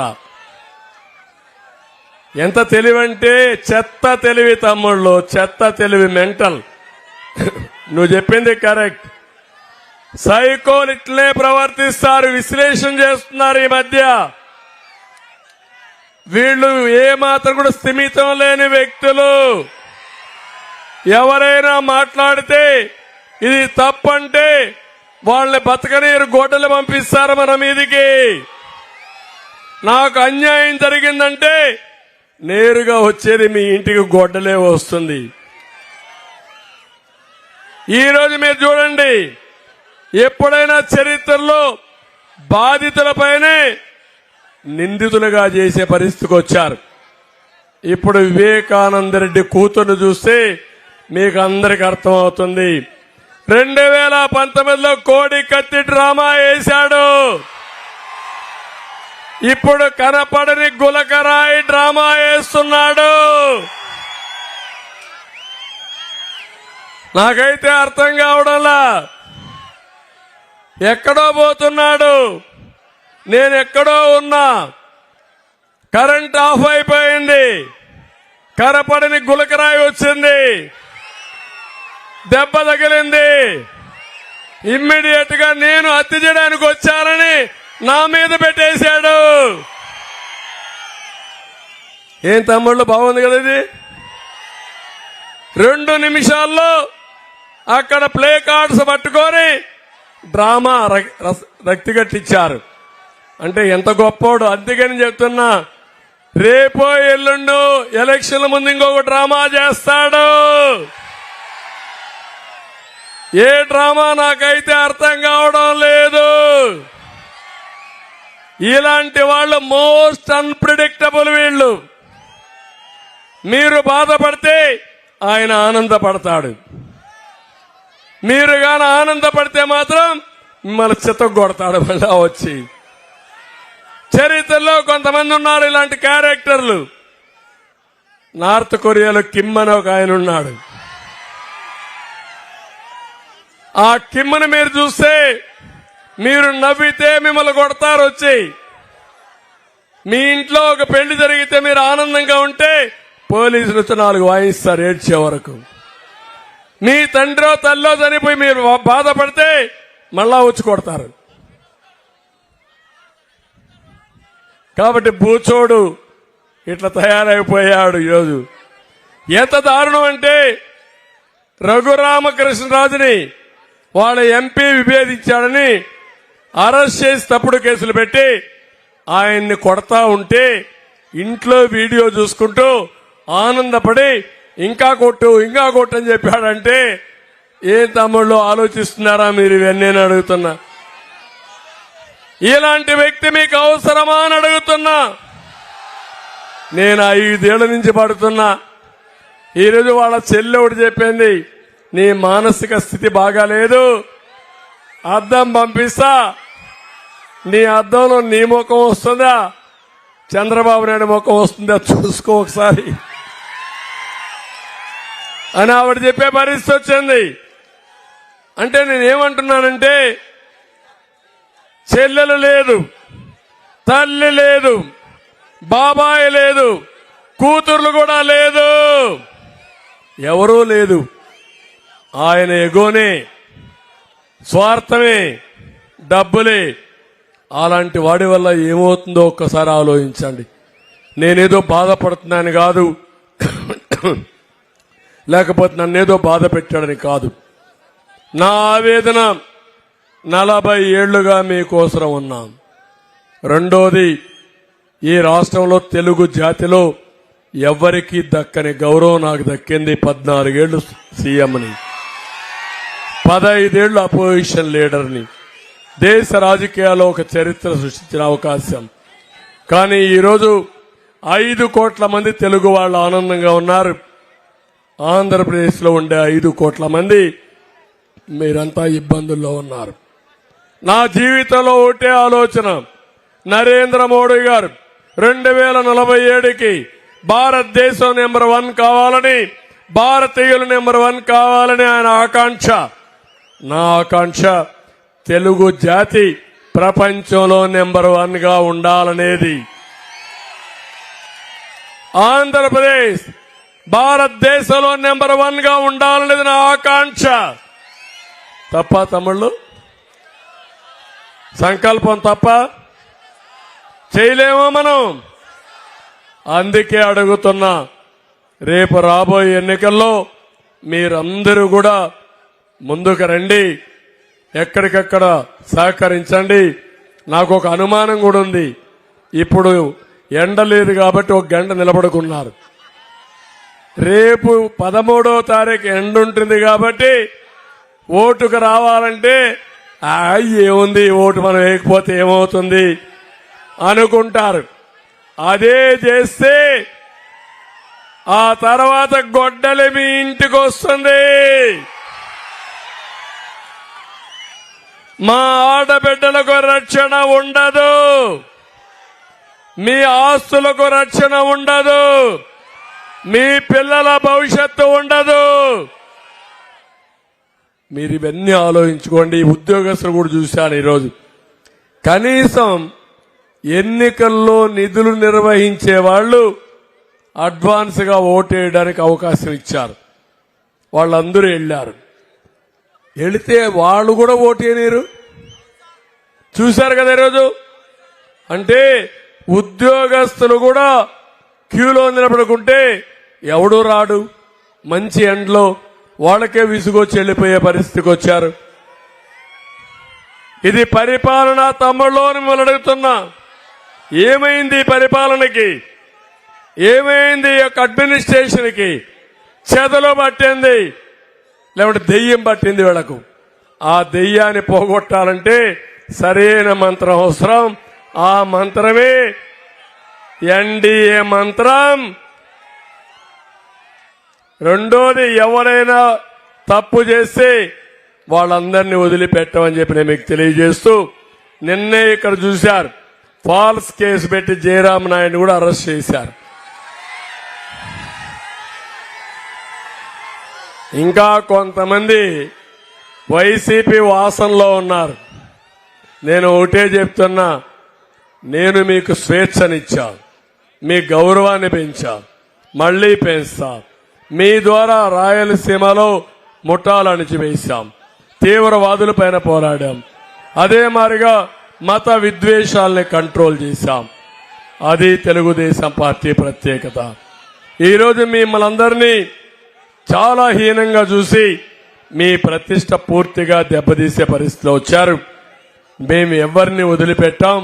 S6: ఎంత తెలివంటే చెత్త తెలివి తమ్ముళ్ళు, చెత్త తెలివి, మెంటల్. నువ్వు చెప్పింది కరెక్ట్. సైకోలు ఇట్లే ప్రవర్తిస్తారు, విశ్లేషణ చేస్తున్నారు ఈ మధ్య. వీళ్ళు ఏ మాత్రం కూడా స్థిమితం లేని వ్యక్తులు. ఎవరైనా మాట్లాడితే ఇది తప్పంటే వాళ్ళని బతకనీరు గోడలు పంపిస్తారు మన మీదికి. నాకు అన్యాయం జరిగిందంటే నేరుగా వచ్చేది మీ ఇంటికి గొడ్డలే వస్తుంది. ఈరోజు మీరు చూడండి, ఎప్పుడైనా చరిత్రలో బాధితులపైనే నిందితులుగా చేసే పరిస్థితికి వచ్చారు. ఇప్పుడు వివేకానంద రెడ్డి కూతుర్ను చూస్తే మీకు అందరికి అర్థమవుతుంది. 2019లో కోడి కత్తి డ్రామా వేశాడు. ఇప్పుడు కనపడని గులకరాయి డ్రామా వేస్తున్నాడు. నాకైతే అర్థం కావడంలా. ఎక్కడో పోతున్నాడు, నేను ఎక్కడో ఉన్నా. కరెంట్ ఆఫ్ అయిపోయింది, కనపడని గులకరాయి వచ్చింది, దెబ్బ తగిలింది. ఇమ్మీడియట్ గా నేను హత్య చేయడానికి వచ్చానని నా మీద పెట్టేశాడు. ఏం తమ్ముళ్ళు, బాగుంది కదా ఇది? 2 నిమిషాల్లో అక్కడ ప్లే కార్డ్స్ పట్టుకొని డ్రామా రక్తిగట్టించారు. అంటే ఎంత గొప్పోడు. అందుకని చెప్తున్నా, రేపో ఎల్లుండో ఎలక్షన్ల ముందు ఇంకొక డ్రామా చేస్తాడు. ఏ డ్రామా నాకైతే అర్థం కావడం లేదు. ఇలాంటి వాళ్ళు మోస్ట్ అన్ప్రిడిక్టబుల్. వీళ్ళు మీరు బాధపడితే ఆయన ఆనందపడతాడు, మీరు గాని ఆనందపడితే మాత్రం మిమ్మల్ని చిత్తగొడతాడు మళ్ళా వచ్చి. చరిత్రలో కొంతమంది ఉన్నారు ఇలాంటి క్యారెక్టర్లు. నార్త్ కొరియాలో కిమ్ అని ఒక ఆయన ఉన్నాడు. ఆ కిమ్ని మీరు చూస్తే మీరు నవ్వితే మిమ్మల్ని కొడతారు వచ్చి. మీ ఇంట్లో ఒక పెళ్లి జరిగితే మీరు ఆనందంగా ఉంటే పోలీసులు వచ్చి 4 వాయిస్తారు ఏడ్చే వరకు. మీ తండ్రో తల్లో చనిపోయి మీరు బాధపడితే మళ్ళా వచ్చి కొడతారు. కాబట్టి బూచోడు ఇట్లా తయారైపోయాడు ఈరోజు. ఎంత దారుణం అంటే రఘురామకృష్ణరాజుని వాళ్ళ ఎంపీ విభేదించాడని అరెస్ట్ చేసి తప్పుడు కేసులు పెట్టి ఆయన్ని కొడతా ఉంటే ఇంట్లో వీడియో చూసుకుంటూ ఆనందపడి ఇంకా కొట్టు అని చెప్పాడంటే ఏ తమ్ముళ్ళు ఆలోచిస్తున్నారా మీరు? ఇవన్నీ అడుగుతున్నా. ఇలాంటి వ్యక్తి మీకు అవసరమా అని అడుగుతున్నా. నేను 5 ఏళ్ల నుంచి పడుతున్నా. ఈరోజు వాళ్ళ చెల్లి ఒకటి చెప్పింది, నీ మానసిక స్థితి బాగాలేదు, అద్దం పంపిస్తా, నీ అద్దంలో నీ ముఖం వస్తుందా, చంద్రబాబు నాయుడు ముఖం వస్తుందా చూసుకో ఒకసారి అని ఆవిడ చెప్పే పరిస్థితి వచ్చింది. అంటే నేనేమంటున్నానంటే, చెల్లెలు లేదు, తల్లి లేదు, బాబాయ్ లేదు, కూతుర్లు కూడా లేదు, ఎవరూ లేదు. ఆయన ఎగోనే, స్వార్థమే, డబ్బులే. అలాంటి వాడి వల్ల ఏమవుతుందో ఒక్కసారి ఆలోచించండి. నేనేదో బాధపడుతున్నాను కాదు, లేకపోతే నన్నేదో బాధ పెట్టాడని కాదు. నా ఆవేదన 40 ఏళ్లుగా మీకోసరం ఉన్నాం. రెండోది, ఈ రాష్ట్రంలో తెలుగు జాతిలో ఎవ్వరికీ దక్కని గౌరవం నాకు దక్కింది. 14 ఏళ్లు సీఎంని, 15 ఏళ్లు అపోజిషన్ లీడర్ని, దేశ రాజకీయాల్లో ఒక చరిత్ర సృష్టించిన అవకాశం. కానీ ఈరోజు 5 కోట్ల మంది తెలుగు వాళ్ళు ఆనందంగా ఉన్నారు. ఆంధ్రప్రదేశ్లో ఉండే 5 కోట్ల మంది మీరంతా ఇబ్బందుల్లో ఉన్నారు. నా జీవితంలో ఒకటే ఆలోచన, నరేంద్ర మోడీ గారు 2047కి భారతదేశం నెంబర్ 1 కావాలని, భారతీయులు నెంబర్ 1 కావాలని ఆయన ఆకాంక్ష. నా ఆకాంక్ష తెలుగు జాతి ప్రపంచంలో నెంబర్ 1గా ఉండాలనేది. ఆంధ్రప్రదేశ్ భారతదేశంలో నెంబర్ 1గా ఉండాలనేది నా ఆకాంక్ష. తప్ప తమ్ముళ్ళు? సంకల్పం తప్ప చేయలేమో మనం. అందుకే అడుగుతున్నా, రేపు రాబోయే ఎన్నికల్లో మీరందరూ కూడా ముందుకు రండి, ఎక్కడికక్కడ సహకరించండి. నాకు ఒక అనుమానం కూడా ఉంది. ఇప్పుడు ఎండ లేదు కాబట్టి ఒక గంట నిలబడుకున్నారు. రేపు 13వ తారీఖు ఎండ ఉంటుంది కాబట్టి ఓటుకు రావాలంటే ఏముంది, ఓటు మనం వేయకపోతే ఏమవుతుంది అనుకుంటారు. అదే చేస్తే ఆ తర్వాత గొడ్డలి మీ ఇంటికి వస్తుంది. మా ఆడబిడ్డలకు రక్షణ ఉండదు, మీ ఆస్తులకు రక్షణ ఉండదు, మీ పిల్లల భవిష్యత్తు ఉండదు. మీరు ఇవన్నీ ఆలోచించుకోండి. ఉద్యోగస్తులు కూడా చూశాను ఈరోజు. కనీసం ఎన్నికల్లో నిధులు నిర్వహించే వాళ్ళు అడ్వాన్స్ గా ఓటేయడానికి అవకాశం ఇచ్చారు. వాళ్ళందరూ వెళ్లారు. వెళితే వాళ్ళు కూడా ఓటేయలేరు. చూశారు కదా ఈరోజు. అంటే ఉద్యోగస్తులు కూడా క్యూలో నిలబడుకుంటే ఎవడు రాడు. మంచి ఎండలో వాళ్ళకే విసుగొచ్చి వెళ్లిపోయే పరిస్థితికి వచ్చారు. ఇది పరిపాలన తమ్ముళ్ళు మిమ్మల్ని అడుగుతున్నా. ఏమైంది పరిపాలనకి? ఏమైంది ఈ యొక్క అడ్మినిస్ట్రేషన్ కి? చెదలో పట్టింది, లేకుంటే దెయ్యం పట్టింది వీళ్లకు. ఆ దెయ్యాన్ని పోగొట్టాలంటే సరైన మంత్రం అవసరం. ఆ మంత్రమే ఎన్డీఏ మంత్రం. రెండోది, ఎవరైనా తప్పు చేస్తే వాళ్ళందరినీ వదిలిపెట్టమని చెప్పి నేను మీకు తెలియజేస్తూ, నిన్నే ఇక్కడ చూశారు ఫాల్స్ కేసు పెట్టి జయరాం నాయుడు కూడా అరెస్ట్ చేశారు. ఇంకా కొంతమంది వైసీపీ వాసనలో ఉన్నారు. నేను ఒకటే చెప్తున్నా, నేను మీకు స్వేచ్ఛనిచ్చా, మీ గౌరవాన్ని పెంచా, మళ్లీ పెంచుతా. మీ ద్వారా రాయలసీమలో ముఠాలు అణిచివేశాం, తీవ్రవాదులపైన పోరాడాం. అదే మాదిరిగా మత విద్వేషాలని కంట్రోల్ చేశాం. అది తెలుగుదేశం పార్టీ ప్రత్యేకత. ఈరోజు మిమ్మల్ని అందరినీ చాలా హీనంగా చూసి మీ ప్రతిష్ట పూర్తిగా దెబ్బతీసే పరిస్థితిలో వచ్చారు. మేము ఎవరిని వదిలిపెట్టాం,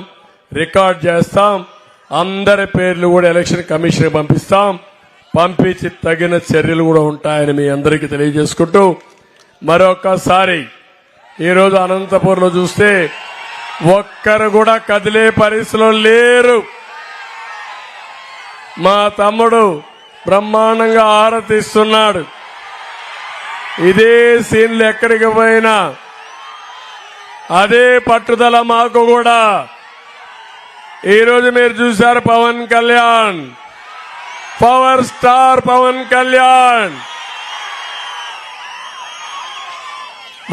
S6: రికార్డ్ చేస్తాం. అందరి పేర్లు కూడా ఎలక్షన్ కమిషన్ పంపిస్తాం. పంపించి తగిన చర్యలు కూడా ఉంటాయని మీ అందరికీ తెలియజేసుకుంటూ, మరొకసారి ఈరోజు అనంతపూర్లో చూస్తే ఒక్కరు కూడా కదిలే పరిస్థితిలో లేరు. మా తమ్ముడు బ్రహ్మాండంగా ఆరతిస్తున్నాడు. ఇదే సీన్లు ఎక్కడికి పోయినా అదే పట్టుదల మాకు కూడా. ఈరోజు మీరు చూశారు Pawan Kalyan, power star Pawan Kalyan,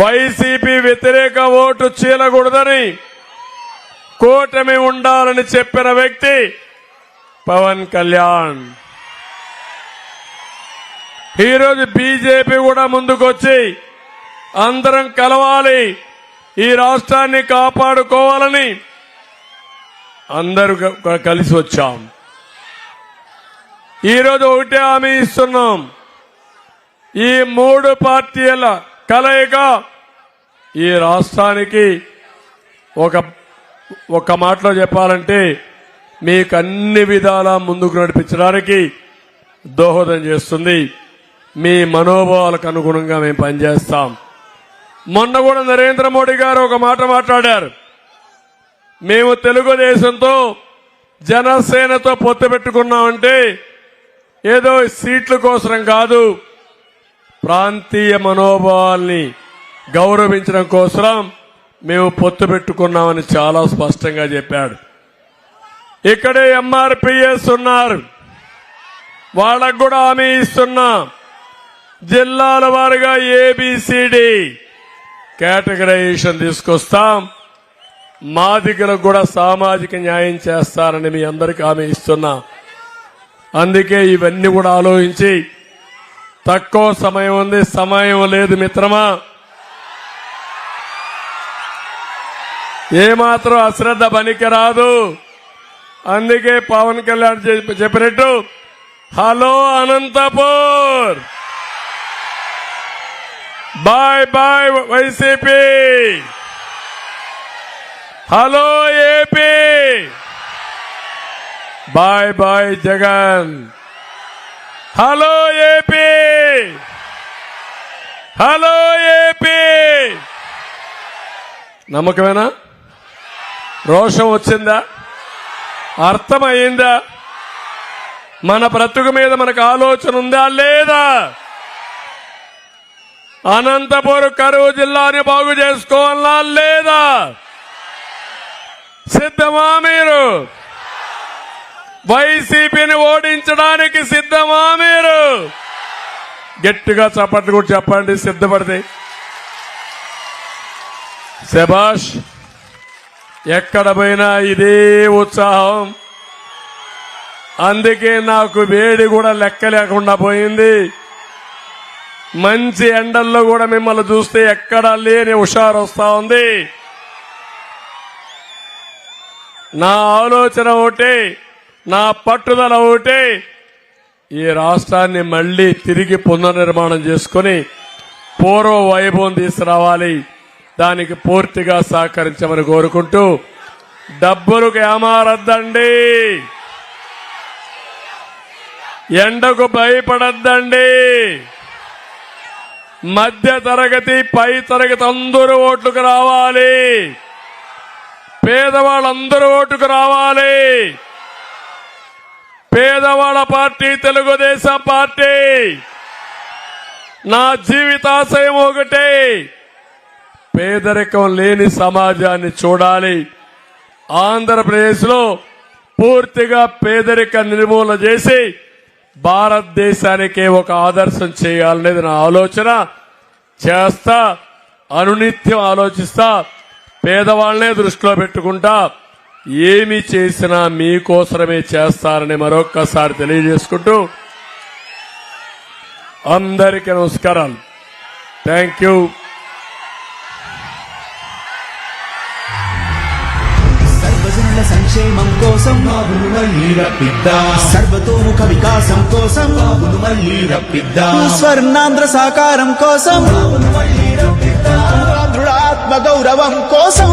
S6: YCP వ్యతిరేక ఓటు చీలకూడదని, కూటమి ఉండాలని చెప్పిన వ్యక్తి పవన్ కళ్యాణ్. ఈరోజు బీజేపీ కూడా ముందుకొచ్చి అందరం కలవాలి, ఈ రాష్ట్రాన్ని కాపాడుకోవాలని అందరూ కలిసి వచ్చాం. ఈరోజు ఒకటే హామీ ఇస్తున్నాం, ఈ మూడు పార్టీల కలయిక ఈ రాష్ట్రానికి ఒక మాటలో చెప్పాలంటే మీకు అన్ని విధాలా ముందుకు నడిపించడానికి దోహదం చేస్తుంది. మీ మనోభావాలకు అనుగుణంగా మేము పనిచేస్తాం. మొన్న కూడా నరేంద్ర మోడీ గారు ఒక మాట మాట్లాడారు. మేము తెలుగుదేశంతో జనసేనతో పొత్తు పెట్టుకున్నామంటే ఏదో సీట్ల కోసం కాదు, ప్రాంతీయ మనోభావాల్ని గౌరవించడం కోసం మేము పొత్తు పెట్టుకున్నామని చాలా స్పష్టంగా చెప్పాడు. ఇక్కడే ఎంఆర్పీఎస్ ఉన్నారు, వాళ్ళకు కూడా హామీ ఇస్తున్నాం. జిల్లాల వారీగా ఏబిసిడి కేటగరైజేషన్ తీసుకొస్తాం. మాదిగలకు కూడా సామాజిక న్యాయం చేస్తారని మీ అందరికీ హామీ ఇస్తున్నా. అందుకే ఇవన్నీ కూడా ఆలోచించి, తక్కువ సమయం ఉంది, సమయం లేదు మిత్రమా. ఏమాత్రం అశ్రద్ధ పనికిరాదు. అందుకే పవన్ కళ్యాణ్ చెప్పినట్టు hello Anantapur, bye bye YCP, hello AP, bye bye Jagan, hello AP, hello AP. నమ్మకమేనా? రోషం వచ్చిందా? అర్థమైందా? మన బ్రతుకు మీద మనకు ఆలోచన ఉందా లేదా? అనంతపురం కరువు జిల్లాని బాగు చేసుకోవాలా లేదా? సిద్ధమా మీరు? వైసీపీని ఓడించడానికి సిద్ధమా మీరు? గట్టిగా చప్పట్లు కూడా చెప్పండి సిద్ధపడితే. శభాష్. ఎక్కడ పోయినా ఇదే ఉత్సాహం. అందుకే నాకు వేడి కూడా లెక్క లేకుండా పోయింది. మంచి ఎండల్లో కూడా మిమ్మల్ని చూస్తే ఎక్కడా లేని హుషారు వస్తా ఉంది. నా ఆలోచన ఒకటే, నా పట్టుదల ఒకటే, ఈ రాష్ట్రాన్ని మళ్లీ తిరిగి పునర్నిర్మాణం చేసుకుని పూర్వ వైభవం తీసుకురావాలి. దానికి పూర్తిగా సహకరించమని కోరుకుంటూ, డబ్బులకు ఏమారద్దండి, ఎండకు భయపడద్దండి. మధ్య తరగతి పై తరగతి అందరూ ఓట్లకు రావాలి. పేదవాళ్ళందరూ ఓటుకు రావాలి. పేదవాళ్ళ పార్టీ తెలుగుదేశం పార్టీ. నా జీవితాశయం ఒకటే, పేదరికం లేని సమాజాన్ని చూడాలి. ఆంధ్రప్రదేశ్ లో పూర్తిగా పేదరిక నిర్మూలన చేసి భారతదేశానికే ఒక ఆదర్శం చేయాలనేది నా ఆలోచన. చేస్తా, అనునిత్యం ఆలోచిస్తా, పేదవాళ్లనే దృష్టిలో పెట్టుకుంటా. ఏమి చేసినా మీకోసమే చేస్తారని మరొక్కసారి తెలియజేసుకుంటూ అందరికీ నమస్కారాలు. Thank you.
S2: సర్వజనుల సంక్షేమం కోసం బాబును మళ్ళీ రప్పిద్దాం. సర్వతోముఖ వికాసం కోసం బాబును మళ్ళీ రప్పిద్దాం. స్వర్ణాంధ్ర సాకారం కోసం బాబును మళ్ళీ రప్పిద్దాం. ఆంధ్రుల ఆత్మ గౌరవం కోసం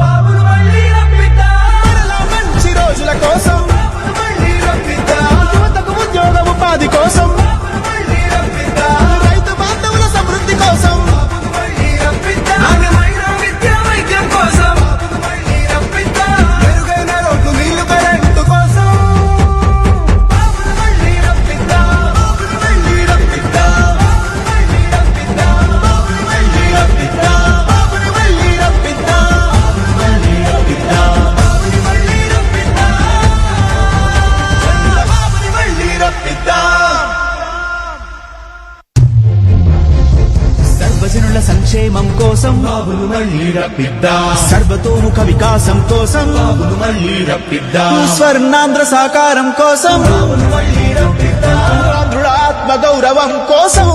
S2: బాబును మళ్ళీ రప్పిద్దాం. మరలా మంచి రోజుల కోసం బాబును మళ్ళీ రప్పిద్దాం. యువతకు ఉద్యోగ ఉపాధి కోసం బాబును మళ్ళీ రప్పిద్దాం. రైతు బాంధవుల సమృద్ధి కోసం బాబును మళ్ళీ రప్పిద్దాం. నాణ్యమైన విద్యా వైద్యం కోసం బాబును మళ్ళీ రప్పిద్దాం. మెరుగైన రోడ్లు నీళ్లు కరెంటు కోసం బాబును మళ్ళీ రప్పిద్దాం. బాబును మళ్ళీ రప్పిద్దాం. బాబును మళ్ళీ రప్పిద్దాం. బాబును మళ్ళీ రప్పిద్దాం. బాబును మళ్ళీ రప్పిద్దాం. బాబును మళ్ళీ రప్పిద్దాం. బాబును మళ్ళీ రప్పిద్దాం. బాబును మళ్ళీ రప్పిద్దాం. సర్వజనుల సంక్షేమం కోసం బాబును మళ్ళీ రప్పిద్దాం. సర్వతోముఖ వికాసం కోసం బాబును మళ్ళీ రప్పిద్దాం. స్వర్ణాంధ్ర సాకారం కోసం బాబును మళ్ళీ రప్పిద్దాం. ఆంధ్రుల ఆత్మ గౌరవం కోసం